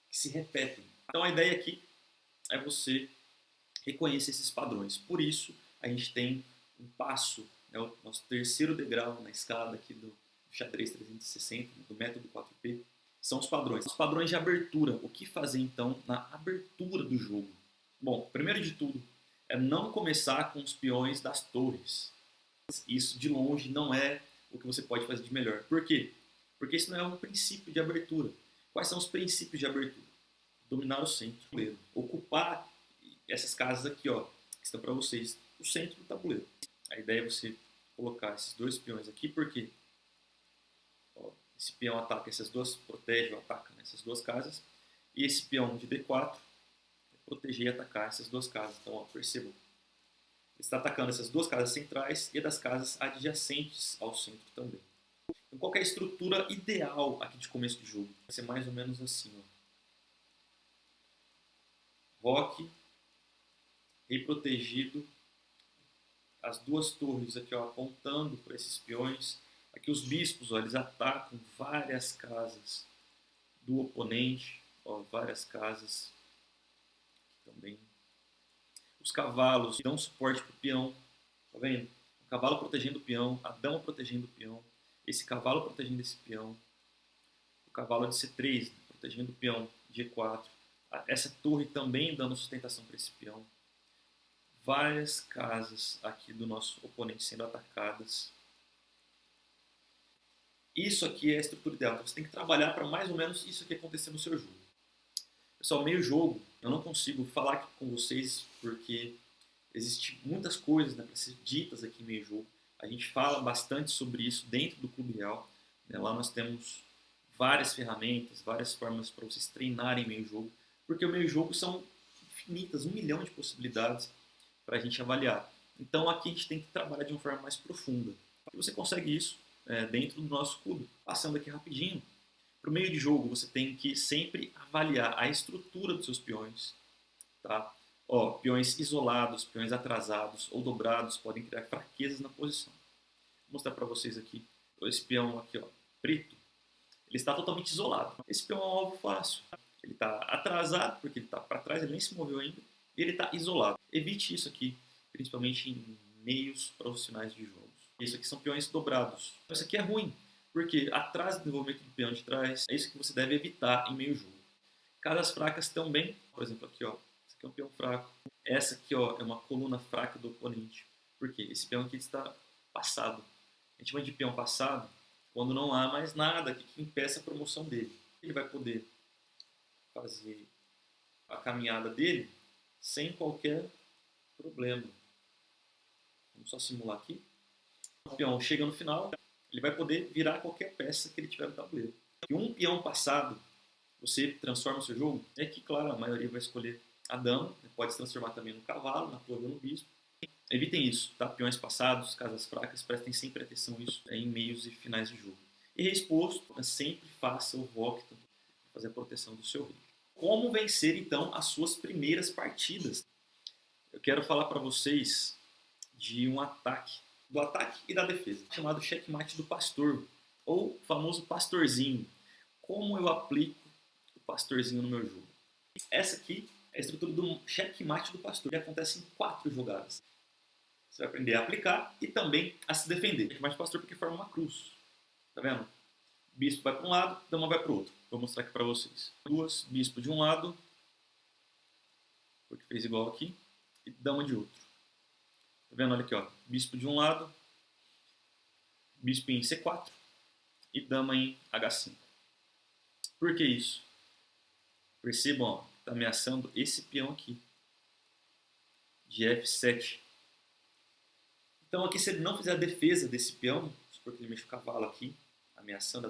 que se repetem. Então a ideia aqui é você reconhecer esses padrões. Por isso, a gente tem um passo, né, o nosso terceiro degrau na escada aqui do xadrez 360, do método 4P, são os padrões. Os padrões de abertura. O que fazer, então, na abertura do jogo? Bom, primeiro de tudo, é não começar com os peões das torres. Isso, de longe, não é o que você pode fazer de melhor. Por quê? Porque isso não é um princípio de abertura. Quais são os princípios de abertura? Dominar o centro do tabuleiro. Ocupar essas casas aqui, ó, que estão para vocês, o centro do tabuleiro. A ideia é você colocar esses dois peões aqui, porque ó, esse peão ataca essas duas, protege ou ataca nessas duas casas, e esse peão de D4 é proteger e atacar essas duas casas. Então, ó, percebam. Ele está atacando essas duas casas centrais e das casas adjacentes ao centro também. Então, qual é a estrutura ideal aqui de começo de jogo? Vai ser mais ou menos assim, ó. Roque, rei protegido, as duas torres aqui, ó, apontando para esses peões. Aqui os bispos, ó, eles atacam várias casas do oponente, ó, várias casas também. Os cavalos dão suporte para o peão, tá vendo? O cavalo protegendo o peão, a dama protegendo o peão, esse cavalo protegendo esse peão, o cavalo de C3 protegendo o peão de E4, essa torre também dando sustentação para esse peão. Várias casas aqui do nosso oponente sendo atacadas. Isso aqui é a estrutura ideal. Você tem que trabalhar para mais ou menos isso aqui acontecer no seu jogo. Pessoal, meio jogo, eu não consigo falar aqui com vocês porque existem muitas coisas, né, para ser ditas aqui em meio jogo. A gente fala bastante sobre isso dentro do Clube Real. Né? Lá nós temos várias ferramentas, várias formas para vocês treinarem meio jogo. Porque o meio jogo são infinitas, 1 milhão de possibilidades para a gente avaliar. Então aqui a gente tem que trabalhar de uma forma mais profunda. E você consegue isso dentro do nosso clube. Passando aqui rapidinho, para o meio de jogo você tem que sempre avaliar a estrutura dos seus peões. Tá? Ó, peões isolados, peões atrasados ou dobrados podem criar fraquezas na posição. Vou mostrar para vocês aqui. Esse peão aqui, ó, preto, ele está totalmente isolado. Esse peão é um alvo fácil. Ele está atrasado porque ele está para trás, ele nem se moveu ainda. E ele está isolado. Evite isso aqui, principalmente em meios profissionais de jogos. Isso aqui são peões dobrados. Isso aqui é ruim, porque atrasa o desenvolvimento do peão de trás. É isso que você deve evitar em meio jogo. Casas fracas também, por exemplo, aqui, ó, esse aqui é um peão fraco. Essa aqui, ó, é uma coluna fraca do oponente. Por quê? Esse peão aqui está passado. A gente chama de peão passado quando não há mais nada que impeça a promoção dele. Ele vai poder fazer a caminhada dele sem qualquer problema. Vamos só simular aqui. O peão chega no final, ele vai poder virar qualquer peça que ele tiver no tabuleiro. E um peão passado, você transforma o seu jogo, é que, claro, a maioria vai escolher a dama, pode se transformar também no cavalo, na torre ou no bispo. Evitem isso, tá? Peões passados, casas fracas, prestem sempre atenção a isso em meios e finais de jogo. E rei exposto, sempre faça o roque para fazer a proteção do seu rei. Como vencer, então, as suas primeiras partidas? Eu quero falar para vocês de um ataque, do ataque e da defesa, chamado checkmate do pastor, ou famoso pastorzinho. Como eu aplico o pastorzinho no meu jogo? Essa aqui é a estrutura do checkmate do pastor, que acontece em 4 jogadas. Você vai aprender a aplicar e também a se defender. Checkmate do pastor porque forma uma cruz. Tá vendo? Bispo vai para um lado, dama vai para o outro. Vou mostrar aqui para vocês. 2, bispo de um lado, porque fez igual aqui, e dama de outro. Tá vendo? Olha aqui, ó. Bispo de um lado, bispo em C4 e dama em H5. Por que isso? Percebam, ó, está ameaçando esse peão aqui, de F7. Então aqui, se ele não fizer a defesa desse peão, supor que ele mexe o cavalo aqui, ameaçando a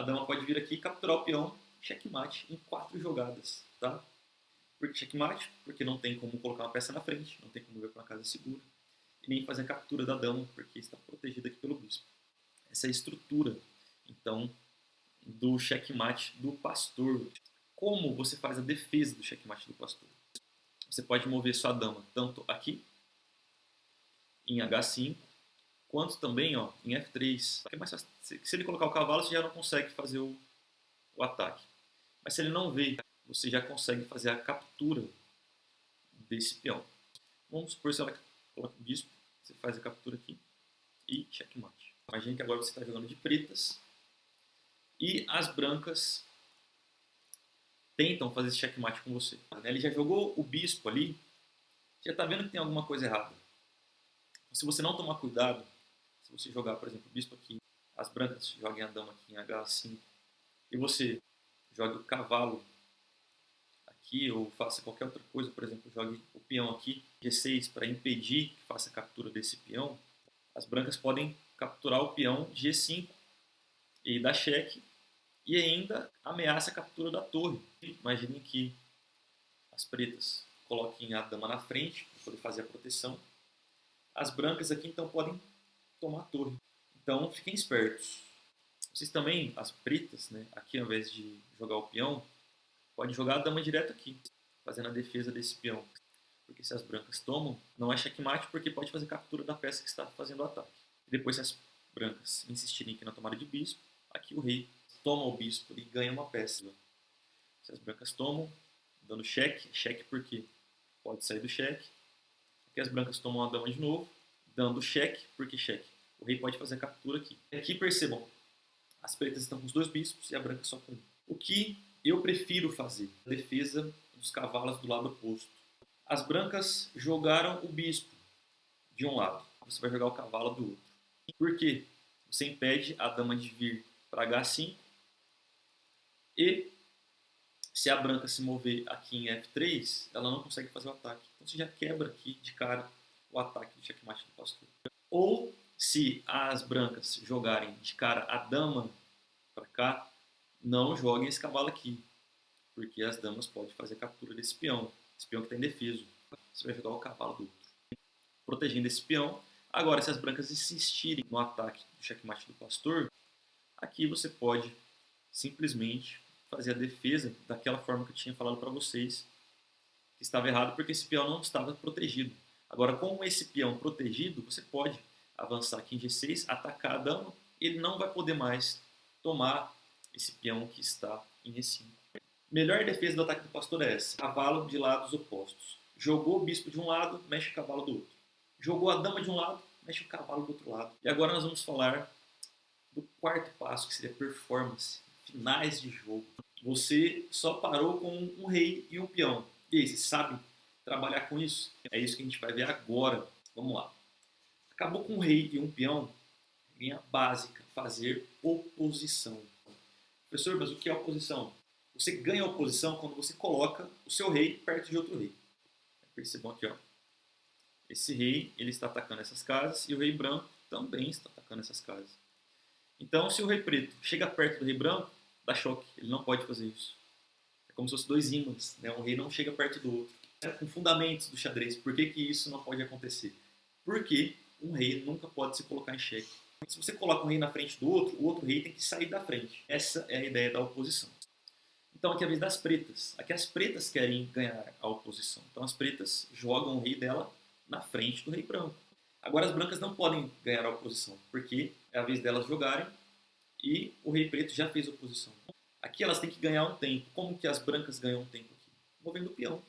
dama pode vir aqui e capturar o peão, checkmate, em 4 jogadas, tá? Por que checkmate? Porque não tem como colocar uma peça na frente, não tem como mover para uma casa segura, e nem fazer a captura da dama, porque está protegida aqui pelo bispo. Essa é a estrutura, então, do checkmate do pastor. Como você faz a defesa do checkmate do pastor? Você pode mover sua dama tanto aqui, em H5, quanto também, ó, em F3. É mais fácil. Se ele colocar o cavalo, você já não consegue fazer o ataque. Mas se ele não veio, você já consegue fazer a captura desse peão. Vamos supor, se ela coloca o bispo, você faz a captura aqui e checkmate. Imagine que agora você está jogando de pretas e as brancas tentam fazer esse checkmate com você. Ele já jogou o bispo ali, já está vendo que tem alguma coisa errada. Se você não tomar cuidado, se você jogar, por exemplo, o bispo aqui, as brancas joguem a dama aqui em H5, e você jogue o cavalo aqui, ou faça qualquer outra coisa, por exemplo, jogue o peão aqui, G6, para impedir que faça a captura desse peão, as brancas podem capturar o peão G5 e dar cheque, e ainda ameaça a captura da torre. Imaginem que as pretas coloquem a dama na frente, para poder fazer a proteção. As brancas aqui, então, podem tomar a torre. Então, fiquem espertos. Vocês também, as pretas, né, aqui ao invés de jogar o peão, podem jogar a dama direto aqui, fazendo a defesa desse peão. Porque se as brancas tomam, não é checkmate, porque pode fazer captura da peça que está fazendo o ataque. E depois, se as brancas insistirem aqui na tomada de bispo, aqui o rei toma o bispo e ganha uma peça. Se as brancas tomam, dando cheque porque pode sair do cheque. Aqui as brancas tomam a dama de novo, dando cheque, porque cheque. O rei pode fazer a captura aqui. Aqui percebam, as pretas estão com os 2 bispos e a branca só com 1. O que eu prefiro fazer? A defesa dos cavalos do lado oposto. As brancas jogaram o bispo de um lado, você vai jogar o cavalo do outro. Por quê? Você impede a dama de vir para H5 e se a branca se mover aqui em F3, ela não consegue fazer o ataque. Então você já quebra aqui de cara o ataque do checkmate do pastor. Ou se as brancas jogarem de cara a dama para cá, não joguem esse cavalo aqui, porque as damas podem fazer a captura desse peão. Esse peão que está indefeso. Você vai jogar o cavalo do outro, protegendo esse peão. Agora, se as brancas insistirem no ataque do checkmate do pastor, aqui você pode simplesmente fazer a defesa daquela forma que eu tinha falado para vocês, que estava errado porque esse peão não estava protegido. Agora, com esse peão protegido, você pode avançar aqui em G6, atacar a dama, ele não vai poder mais tomar esse peão que está em E5. Melhor defesa do ataque do pastor é essa: cavalo de lados opostos. Jogou o bispo de um lado, mexe o cavalo do outro. Jogou a dama de um lado, mexe o cavalo do outro lado. E agora nós vamos falar do quarto passo, que seria performance, finais de jogo. Você só parou com um rei e um peão. E aí, você sabe trabalhar com isso? É isso que a gente vai ver agora. Vamos lá. Acabou com um rei e um peão. Linha básica, fazer oposição. Professor, mas o que é oposição? Você ganha oposição quando você coloca o seu rei perto de outro rei. Percebam aqui, ó. Esse rei, ele está atacando essas casas e o rei branco também está atacando essas casas. Então, se o rei preto chega perto do rei branco, dá choque. Ele não pode fazer isso. É como se fossem 2 ímãs, né? Um rei não chega perto do outro. Com fundamentos do xadrez. Por que isso não pode acontecer? Porque um rei nunca pode se colocar em xeque. Se você coloca um rei na frente do outro, o outro rei tem que sair da frente. Essa é a ideia da oposição. Então aqui é a vez das pretas. Aqui as pretas querem ganhar a oposição. Então as pretas jogam o rei dela na frente do rei branco. Agora as brancas não podem ganhar a oposição, porque é a vez delas jogarem e o rei preto já fez oposição. Aqui elas têm que ganhar um tempo. Como que as brancas ganham um tempo aqui? Movendo o peão.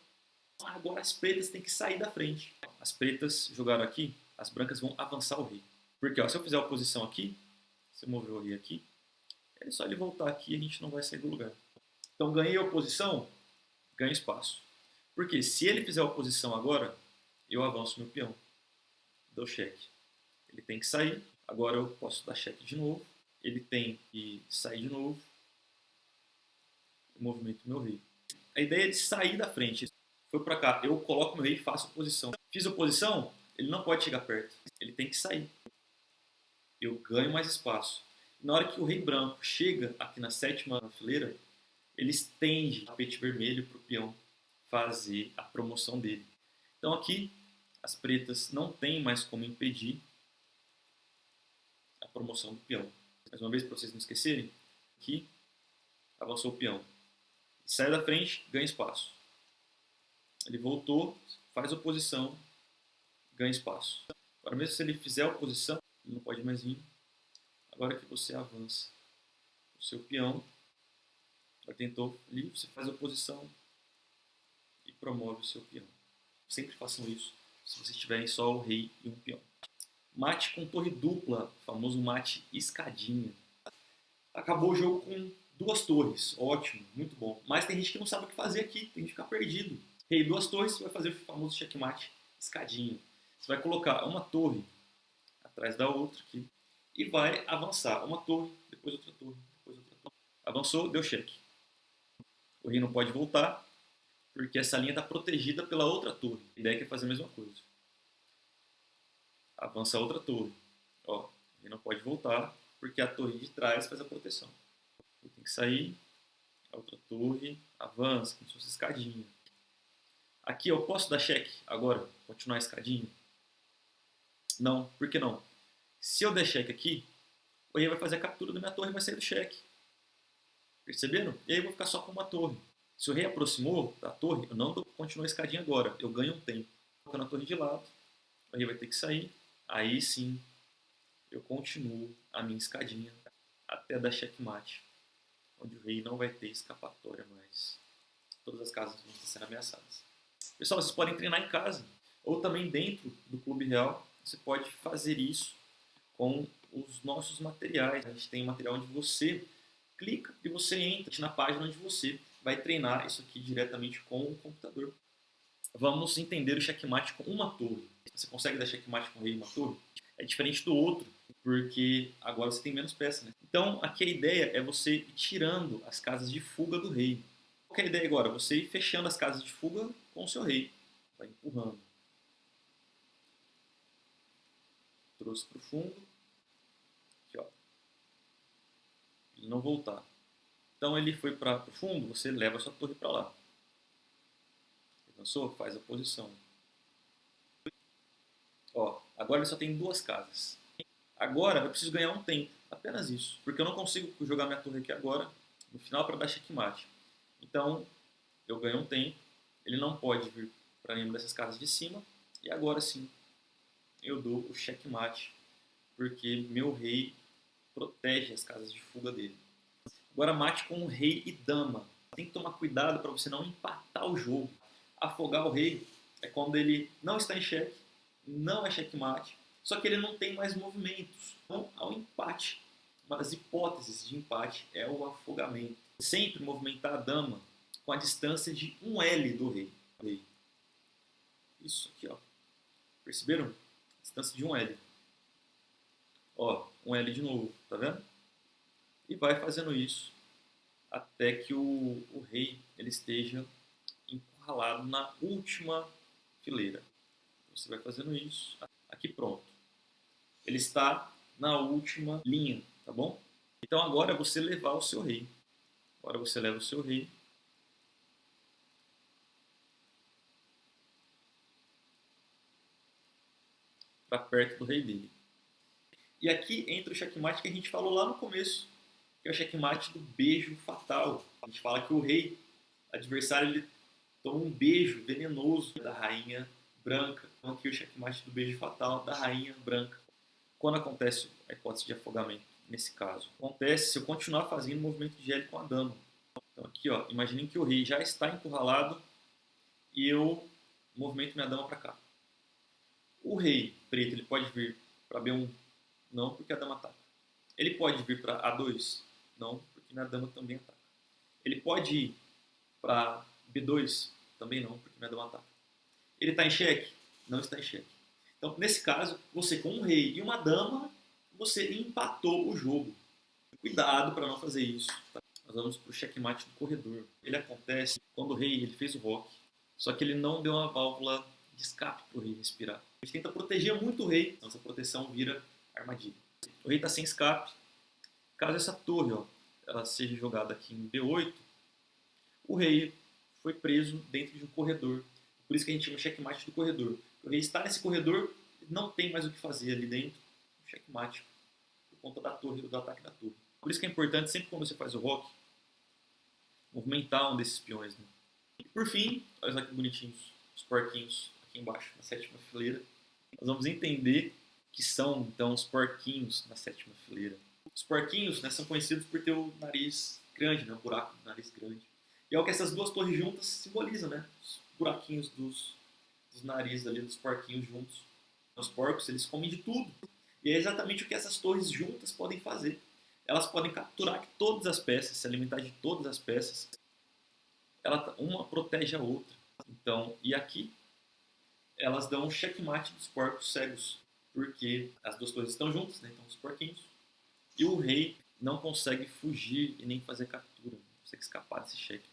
Agora as pretas têm que sair da frente. As pretas jogaram aqui, as brancas vão avançar o rei. Porque ó, se eu fizer a oposição aqui, se eu mover o rei aqui, é só ele voltar aqui e a gente não vai sair do lugar. Então ganhei a oposição, ganho espaço. Porque se ele fizer a oposição agora, eu avanço meu peão. Dou cheque. Ele tem que sair, agora eu posso dar cheque de novo. Ele tem que sair de novo. Eu movimento meu rei. A ideia é de sair da frente. Foi para cá, eu coloco meu rei e faço oposição. Fiz oposição, ele não pode chegar perto. Ele tem que sair. Eu ganho mais espaço. Na hora que o rei branco chega aqui na 7ª fileira, ele estende o tapete vermelho para o peão fazer a promoção dele. Então aqui, as pretas não têm mais como impedir a promoção do peão. Mais uma vez, para vocês não esquecerem, aqui avançou o peão. Sai da frente, ganha espaço. Ele voltou, faz oposição, ganha espaço. Agora mesmo se ele fizer oposição, ele não pode mais vir. Agora que você avança o seu peão, já tentou ali, você faz oposição e promove o seu peão. Sempre façam isso, se vocês tiverem só o rei e um peão. Mate com torre dupla, o famoso mate escadinha. Acabou o jogo com 2 torres, ótimo, muito bom. Mas tem gente que não sabe o que fazer aqui, tem gente que fica perdido. Rei 2 torres, você vai fazer o famoso checkmate escadinha. Você vai colocar uma torre atrás da outra aqui e vai avançar uma torre, depois outra torre, depois outra torre. Avançou, deu cheque. O rei não pode voltar, porque essa linha está protegida pela outra torre. A ideia é fazer a mesma coisa. Avança a outra torre. Ó, o rei não pode voltar, porque a torre de trás faz a proteção. Ele tem que sair, a outra torre avança, como se fosse escadinha. Aqui eu posso dar cheque agora, continuar a escadinha? Não, por que não? Se eu der cheque aqui, o rei vai fazer a captura da minha torre e vai sair do cheque. Perceberam? E aí eu vou ficar só com uma torre. Se o rei aproximou da torre, eu não continuo a escadinha agora, eu ganho um tempo. Colocando a torre de lado, o rei vai ter que sair, aí sim eu continuo a minha escadinha até dar checkmate, onde o rei não vai ter escapatória mais. Todas as casas vão estar sendo ameaçadas. Pessoal, vocês podem treinar em casa, ou também dentro do Clube Real, você pode fazer isso com os nossos materiais. A gente tem um material onde você clica e você entra na página onde você vai treinar isso aqui diretamente com o computador. Vamos entender o checkmate com uma torre. Você consegue dar checkmate com o rei e uma torre? É diferente do outro, porque agora você tem menos peças, né? Então, aqui a ideia é você ir tirando as casas de fuga do rei. Qual que é a ideia agora? Você ir fechando as casas de fuga com o seu rei. Vai empurrando. Trouxe para o fundo. Aqui, ó. Ele não voltar. Então ele foi para o fundo, você leva a sua torre para lá. Avançou? Faz a posição. Ó, agora ele só tem 2 casas. Agora eu preciso ganhar um tempo. Apenas isso. Porque eu não consigo jogar minha torre aqui agora, no final, para dar checkmate. Então, eu ganho um tempo. Ele não pode vir para nenhuma dessas casas de cima. E agora sim, eu dou o checkmate. Porque meu rei protege as casas de fuga dele. Agora mate com o rei e dama. Tem que tomar cuidado para você não empatar o jogo. Afogar o rei é quando ele não está em xeque, não é checkmate, só que ele não tem mais movimentos. Então, ao empate, uma das hipóteses de empate é o afogamento. Sempre movimentar a dama com a distância de 1 L do rei. Isso aqui, ó. Perceberam? Distância de 1 L. Ó, 1 L de novo, tá vendo? E vai fazendo isso até que o rei ele esteja encurralado na última fileira. Você vai fazendo isso. Aqui pronto. Ele está na última linha, tá bom? Então agora é você levar o seu rei. Agora você leva o seu rei. Para perto do rei dele. E aqui entra o checkmate que a gente falou lá no começo, que é o checkmate do beijo fatal. A gente fala que o rei adversário ele toma um beijo venenoso da rainha branca. Então aqui o checkmate do beijo fatal da rainha branca. Quando acontece a hipótese de afogamento, nesse caso, acontece se eu continuar fazendo o movimento de L com a dama. Então aqui, ó, imaginem que o rei já está encurralado e eu movimento minha dama para cá. O rei preto ele pode vir para B1? Não, porque a dama ataca. Ele pode vir para A2? Não, porque minha dama também ataca. Ele pode ir para B2? Também não, porque minha dama ataca. Ele está em xeque? Não está em xeque. Então, nesse caso, você com um rei e uma dama, você empatou o jogo. Cuidado para não fazer isso. Tá? Nós vamos para o checkmate do corredor. Ele acontece quando o rei ele fez o roque, só que ele não deu uma válvula de escape para o rei respirar. A gente tenta proteger muito o rei, então essa proteção vira armadilha. O rei está sem escape. Caso essa torre ó, ela seja jogada aqui em B8, o rei foi preso dentro de um corredor. Por isso que a gente chama checkmate do corredor. O rei está nesse corredor e não tem mais o que fazer ali dentro. Checkmate por conta da torre, do ataque da torre. Por isso que é importante, sempre quando você faz o rock, movimentar um desses peões. Né? E por fim, olha só que bonitinhos, os porquinhos aqui embaixo, na sétima fileira. Nós vamos entender que são, então, os porquinhos na sétima fileira. Os porquinhos né, são conhecidos por ter o nariz grande, né, um buraco do nariz grande. E é o que essas duas torres juntas simbolizam, né? Os buraquinhos dos narizes ali, dos porquinhos juntos. Os porcos, eles comem de tudo. E é exatamente o que essas torres juntas podem fazer. Elas podem capturar todas as peças, se alimentar de todas as peças. Uma protege a outra. Então, e aqui, elas dão um checkmate dos porcos cegos. Porque as duas torres estão juntas, né? Então, os porquinhos. E o rei não consegue fugir e nem fazer captura. Não consegue escapar desse cheque.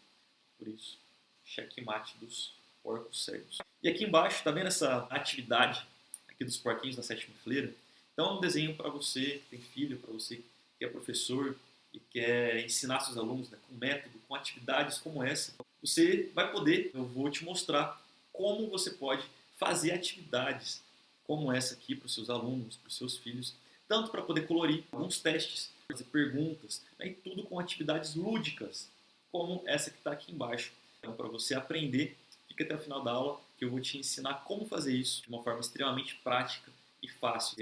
Por isso, checkmate dos porcos cegos. E aqui embaixo, tá vendo essa atividade aqui dos porquinhos da sétima fileira? Então é um desenho para você que tem filho, para você que é professor e quer ensinar seus alunos né, com método, com atividades como essa. Você vai poder, eu vou te mostrar como você pode fazer atividades como essa aqui para os seus alunos, para os seus filhos, tanto para poder colorir alguns testes, fazer perguntas, né, e tudo com atividades lúdicas, como essa que está aqui embaixo. Então, para você aprender, fica até o final da aula, que eu vou te ensinar como fazer isso de uma forma extremamente prática e fácil.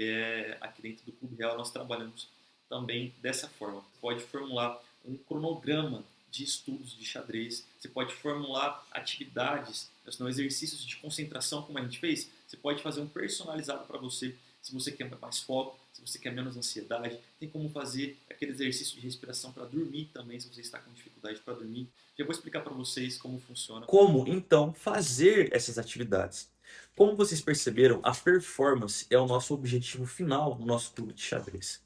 Aqui dentro do Clube Real nós trabalhamos também dessa forma. Você pode formular um cronograma de estudos de xadrez, você pode formular atividades, não, exercícios de concentração como a gente fez, você pode fazer um personalizado para você, se você quer mais foco, se você quer menos ansiedade, tem como fazer aquele exercício de respiração para dormir também, se você está com dificuldade para dormir. Já vou explicar para vocês como funciona. Como, então, fazer essas atividades? Como vocês perceberam, a performance é o nosso objetivo final no nosso clube de xadrez.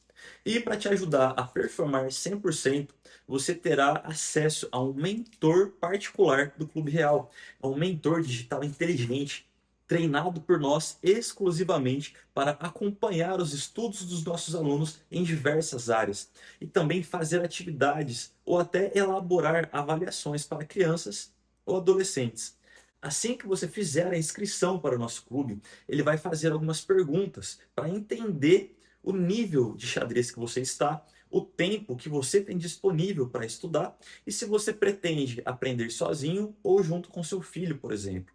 E para te ajudar a performar 100%, você terá acesso a um mentor particular do Clube Real. É um mentor digital inteligente, treinado por nós exclusivamente para acompanhar os estudos dos nossos alunos em diversas áreas e também fazer atividades ou até elaborar avaliações para crianças ou adolescentes. Assim que você fizer a inscrição para o nosso clube, ele vai fazer algumas perguntas para entender o nível de xadrez que você está, o tempo que você tem disponível para estudar e se você pretende aprender sozinho ou junto com seu filho, por exemplo.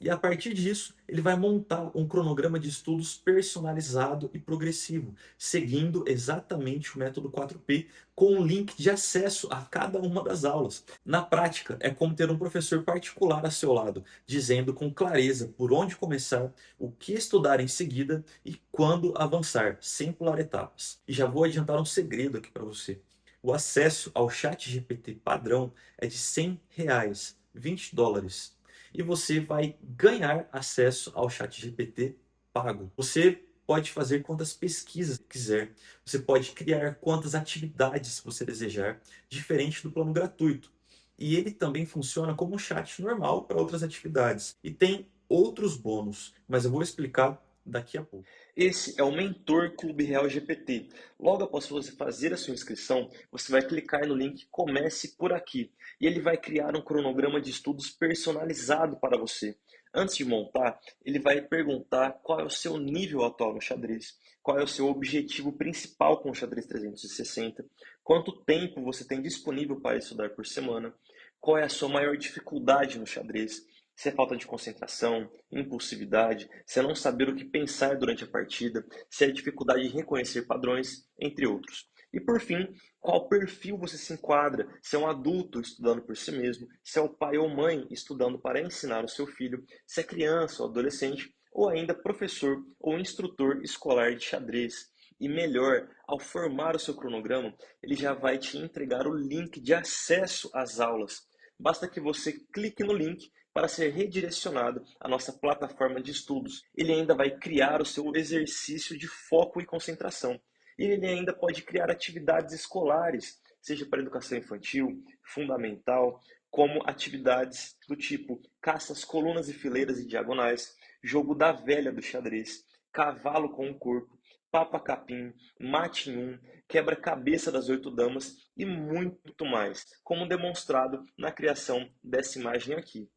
E a partir disso, ele vai montar um cronograma de estudos personalizado e progressivo, seguindo exatamente o método 4P, com um link de acesso a cada uma das aulas. Na prática, é como ter um professor particular a seu lado, dizendo com clareza por onde começar, o que estudar em seguida e quando avançar, sem pular etapas. E já vou adiantar um segredo aqui para você. O acesso ao ChatGPT padrão é de R$100, $20. E você vai ganhar acesso ao ChatGPT pago. Você pode fazer quantas pesquisas quiser. Você pode criar quantas atividades você desejar, diferente do plano gratuito. E ele também funciona como um chat normal para outras atividades. E tem outros bônus, mas eu vou explicar daqui a pouco. Esse é o Mentor Clube Real GPT. Logo após você fazer a sua inscrição, você vai clicar no link Comece por aqui. E ele vai criar um cronograma de estudos personalizado para você. Antes de montar, ele vai perguntar qual é o seu nível atual no xadrez, qual é o seu objetivo principal com o xadrez 360, quanto tempo você tem disponível para estudar por semana, qual é a sua maior dificuldade no xadrez, se é falta de concentração, impulsividade, se é não saber o que pensar durante a partida, se é dificuldade em reconhecer padrões, entre outros. E por fim, qual perfil você se enquadra, se é um adulto estudando por si mesmo, se é o pai ou mãe estudando para ensinar o seu filho, se é criança ou adolescente, ou ainda professor ou instrutor escolar de xadrez. E melhor, ao formar o seu cronograma, ele já vai te entregar o link de acesso às aulas. Basta que você clique no link para ser redirecionado à nossa plataforma de estudos. Ele ainda vai criar o seu exercício de foco e concentração. E ele ainda pode criar atividades escolares, seja para educação infantil, fundamental, como atividades do tipo caça às colunas e fileiras e diagonais, jogo da velha do xadrez, cavalo com o corpo, papa-capim, mate em um, quebra-cabeça das 8 damas e muito mais, como demonstrado na criação dessa imagem aqui.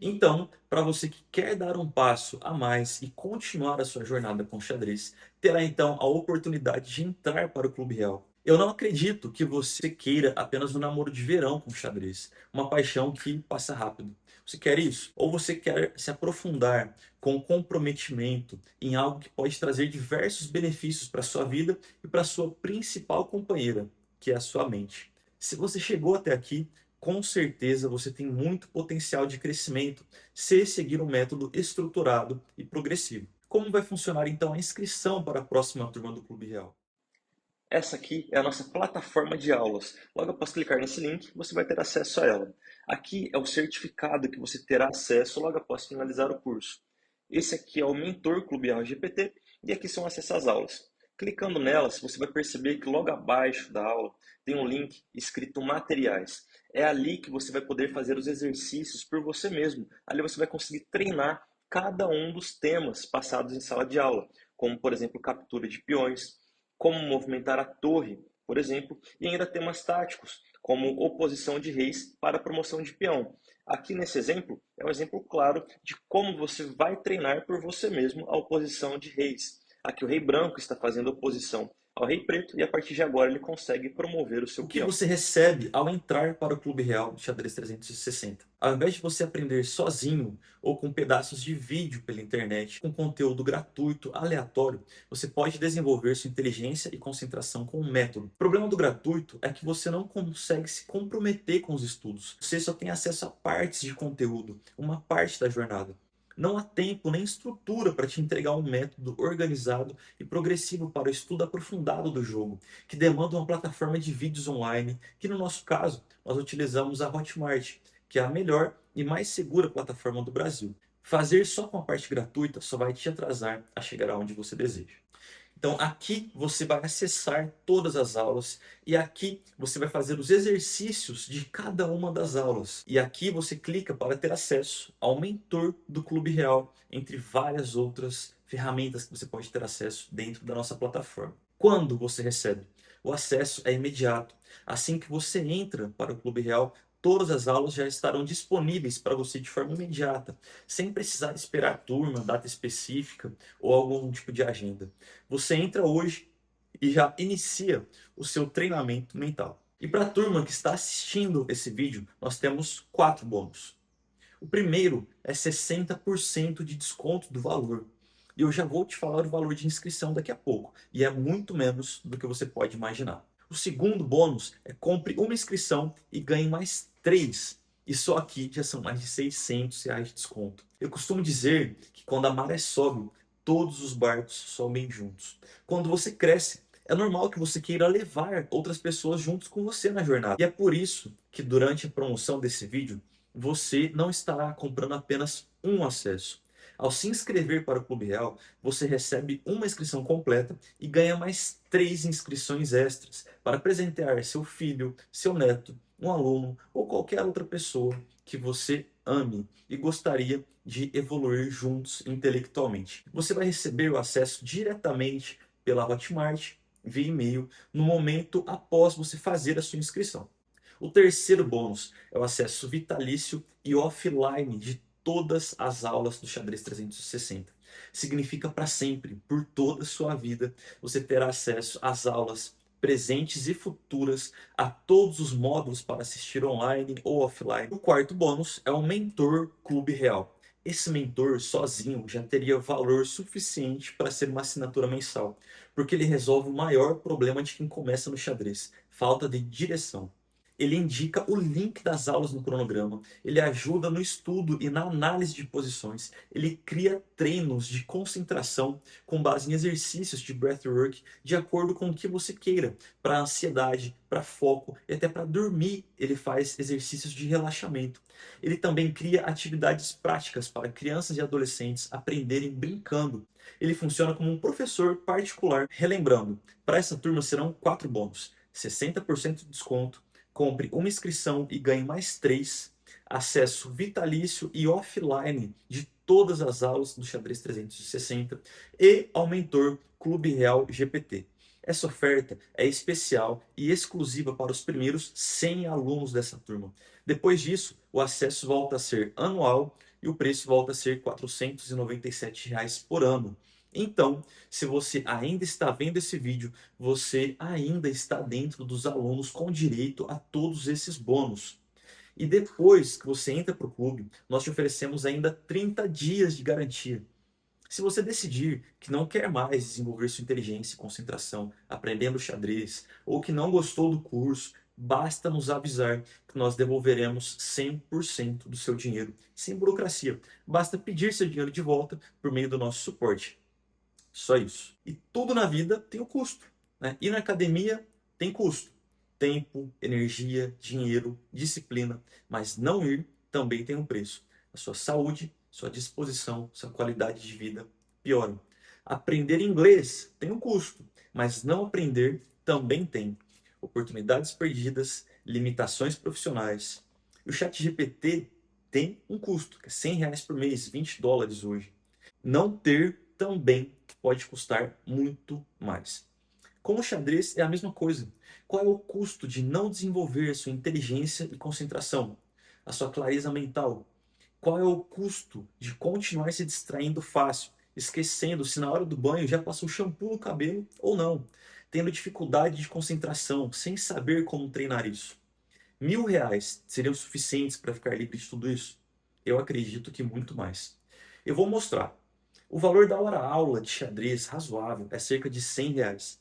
Então, para você que quer dar um passo a mais e continuar a sua jornada com xadrez, terá então a oportunidade de entrar para o Clube Real. Eu não acredito que você queira apenas um namoro de verão com xadrez, uma paixão que passa rápido. Você quer isso? Ou você quer se aprofundar com comprometimento em algo que pode trazer diversos benefícios para a sua vida e para a sua principal companheira, que é a sua mente. Se você chegou até aqui, com certeza você tem muito potencial de crescimento se seguir um método estruturado e progressivo. Como vai funcionar então a inscrição para a próxima turma do Clube Real? Essa aqui é a nossa plataforma de aulas. Logo após clicar nesse link, você vai ter acesso a ela. Aqui é o certificado que você terá acesso logo após finalizar o curso. Esse aqui é o Mentor Clube Real GPT e aqui são acesso às aulas. Clicando nelas, você vai perceber que logo abaixo da aula tem um link escrito Materiais. É ali que você vai poder fazer os exercícios por você mesmo. Ali você vai conseguir treinar cada um dos temas passados em sala de aula, como, por exemplo, captura de peões, como movimentar a torre, por exemplo, e ainda temas táticos, como oposição de reis para promoção de peão. Aqui nesse exemplo, é um exemplo claro de como você vai treinar por você mesmo a oposição de reis. Aqui o rei branco está fazendo oposição ao rei preto e a partir de agora ele consegue promover o seu peão. O que você recebe ao entrar para o Clube Real de Xadrez 360? Ao invés de você aprender sozinho ou com pedaços de vídeo pela internet, com conteúdo gratuito, aleatório, você pode desenvolver sua inteligência e concentração com um método. O problema do gratuito é que você não consegue se comprometer com os estudos. Você só tem acesso a partes de conteúdo, uma parte da jornada. Não há tempo nem estrutura para te entregar um método organizado e progressivo para o estudo aprofundado do jogo, que demanda uma plataforma de vídeos online, que no nosso caso, nós utilizamos a Hotmart, que é a melhor e mais segura plataforma do Brasil. Fazer só com a parte gratuita só vai te atrasar a chegar aonde você deseja. Então aqui você vai acessar todas as aulas e aqui você vai fazer os exercícios de cada uma das aulas. E aqui você clica para ter acesso ao mentor do Clube Real, entre várias outras ferramentas que você pode ter acesso dentro da nossa plataforma. Quando você recebe? O acesso é imediato. Assim que você entra para o Clube Real, todas as aulas já estarão disponíveis para você de forma imediata, sem precisar esperar turma, data específica ou algum tipo de agenda. Você entra hoje e já inicia o seu treinamento mental. E para a turma que está assistindo esse vídeo, nós temos 4 bônus. O primeiro é 60% de desconto do valor. E eu já vou te falar o valor de inscrição daqui a pouco. E é muito menos do que você pode imaginar. O segundo bônus é compre uma inscrição e ganhe mais 3. E só aqui já são mais de R$600 de desconto. Eu costumo dizer que quando a maré sobe, todos os barcos sobem juntos. Quando você cresce, é normal que você queira levar outras pessoas juntos com você na jornada. E é por isso que durante a promoção desse vídeo, você não estará comprando apenas um acesso. Ao se inscrever para o Clube Real, você recebe uma inscrição completa e ganha mais 3 inscrições extras para presentear seu filho, seu neto, um aluno ou qualquer outra pessoa que você ame e gostaria de evoluir juntos intelectualmente. Você vai receber o acesso diretamente pela Hotmart, via e-mail, no momento após você fazer a sua inscrição. O terceiro bônus é o acesso vitalício e offline de todas as aulas do Xadrez 360. Significa para sempre, por toda a sua vida, você terá acesso às aulas presentes e futuras, a todos os módulos para assistir online ou offline. O quarto bônus é o Mentor Clube Real. Esse mentor sozinho já teria valor suficiente para ser uma assinatura mensal, porque ele resolve o maior problema de quem começa no xadrez: falta de direção. Ele indica o link das aulas no cronograma, ele ajuda no estudo e na análise de posições, ele cria treinos de concentração com base em exercícios de breathwork de acordo com o que você queira, para ansiedade, para foco e até para dormir ele faz exercícios de relaxamento. Ele também cria atividades práticas para crianças e adolescentes aprenderem brincando. Ele funciona como um professor particular. Relembrando, para essa turma serão 4 bônus: 60% de desconto, compre uma inscrição e ganhe mais 3, acesso vitalício e offline de todas as aulas do Xadrez 360 e ao Mentor Clube Real GPT. Essa oferta é especial e exclusiva para os primeiros 100 alunos dessa turma. Depois disso, o acesso volta a ser anual e o preço volta a ser R$ 497 por ano. Então, se você ainda está vendo esse vídeo, você ainda está dentro dos alunos com direito a todos esses bônus. E depois que você entra para o clube, nós te oferecemos ainda 30 dias de garantia. Se você decidir que não quer mais desenvolver sua inteligência e concentração aprendendo xadrez, ou que não gostou do curso, basta nos avisar que nós devolveremos 100% do seu dinheiro, sem burocracia. Basta pedir seu dinheiro de volta por meio do nosso suporte. Só isso. E tudo na vida tem um custo, né? Ir na academia tem custo. Tempo, energia, dinheiro, disciplina. Mas não ir também tem um preço. A sua saúde, sua disposição, sua qualidade de vida pioram. Aprender inglês tem um custo, mas não aprender também tem. Oportunidades perdidas, limitações profissionais. E o ChatGPT tem um custo, que é R$100 por mês, $20 hoje. Não ter também pode custar muito mais. Com o xadrez é a mesma coisa. Qual é o custo de não desenvolver sua inteligência e concentração? A sua clareza mental? Qual é o custo de continuar se distraindo fácil, esquecendo se na hora do banho já passou shampoo no cabelo ou não? Tendo dificuldade de concentração, sem saber como treinar isso? R$1.000 seriam suficientes para ficar livre de tudo isso? Eu acredito que muito mais. Eu vou mostrar. O valor da hora-aula de xadrez razoável é cerca de R$100.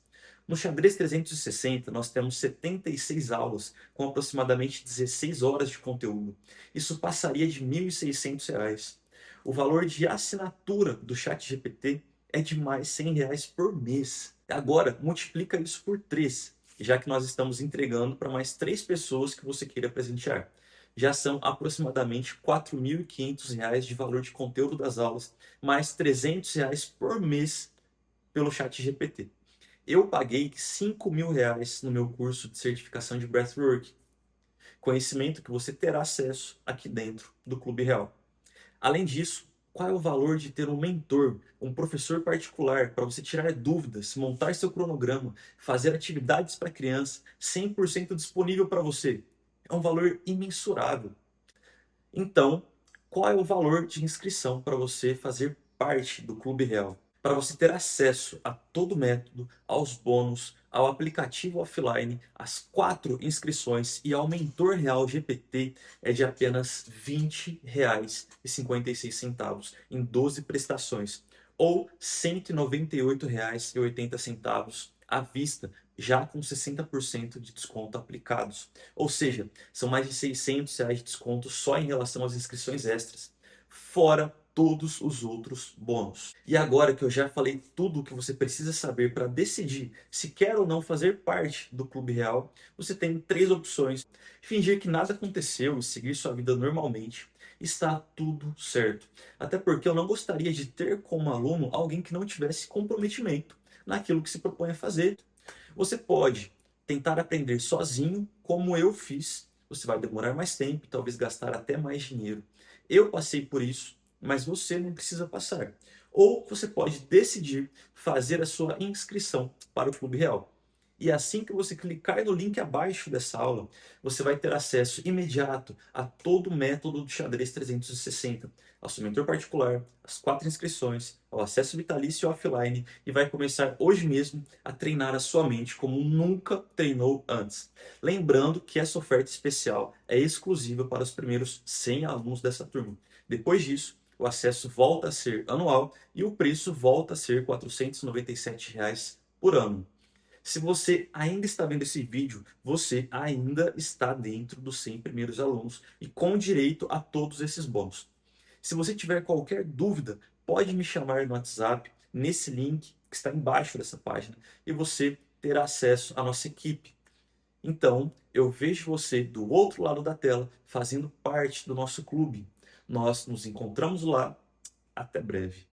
No Xadrez 360, nós temos 76 aulas, com aproximadamente 16 horas de conteúdo. Isso passaria de R$1.600. O valor de assinatura do ChatGPT é de mais R$100 por mês. Agora, multiplica isso por 3, já que nós estamos entregando para mais 3 pessoas que você queira presentear. Já são aproximadamente R$4.500 de valor de conteúdo das aulas, mais R$300 por mês pelo ChatGPT. Eu paguei R$5.000 no meu curso de certificação de Breathwork, conhecimento que você terá acesso aqui dentro do Clube Real. Além disso, qual é o valor de ter um mentor, um professor particular para você tirar dúvidas, montar seu cronograma, fazer atividades para criança, 100% disponível para você? É um valor imensurável. Então, qual é o valor de inscrição para você fazer parte do Clube Real? Para você ter acesso a todo o método, aos bônus, ao aplicativo offline, às 4 inscrições e ao Mentor Real GPT é de apenas R$20,56 em 12 prestações, ou R$198,80 à vista, já com 60% de desconto aplicados. Ou seja, são mais de R$600 de desconto só em relação às inscrições extras, fora todos os outros bônus. E agora que eu já falei tudo o que você precisa saber para decidir se quer ou não fazer parte do Clube Real, você tem 3 opções. Fingir que nada aconteceu e seguir sua vida normalmente. Está tudo certo. Até porque eu não gostaria de ter como aluno alguém que não tivesse comprometimento naquilo que se propõe a fazer. Você pode tentar aprender sozinho, como eu fiz. Você vai demorar mais tempo, talvez gastar até mais dinheiro. Eu passei por isso, mas você não precisa passar. Ou você pode decidir fazer a sua inscrição para o Clube Real. E assim que você clicar no link abaixo dessa aula, você vai ter acesso imediato a todo o método do xadrez 360, ao seu mentor particular, as 4 inscrições, ao acesso vitalício offline e vai começar hoje mesmo a treinar a sua mente como nunca treinou antes. Lembrando que essa oferta especial é exclusiva para os primeiros 100 alunos dessa turma. Depois disso, o acesso volta a ser anual e o preço volta a ser R$ 497 por ano. Se você ainda está vendo esse vídeo, você ainda está dentro dos 100 primeiros alunos e com direito a todos esses bônus. Se você tiver qualquer dúvida, pode me chamar no WhatsApp, nesse link que está embaixo dessa página, e você terá acesso à nossa equipe. Então, eu vejo você do outro lado da tela, fazendo parte do nosso clube. Nós nos encontramos lá. Até breve.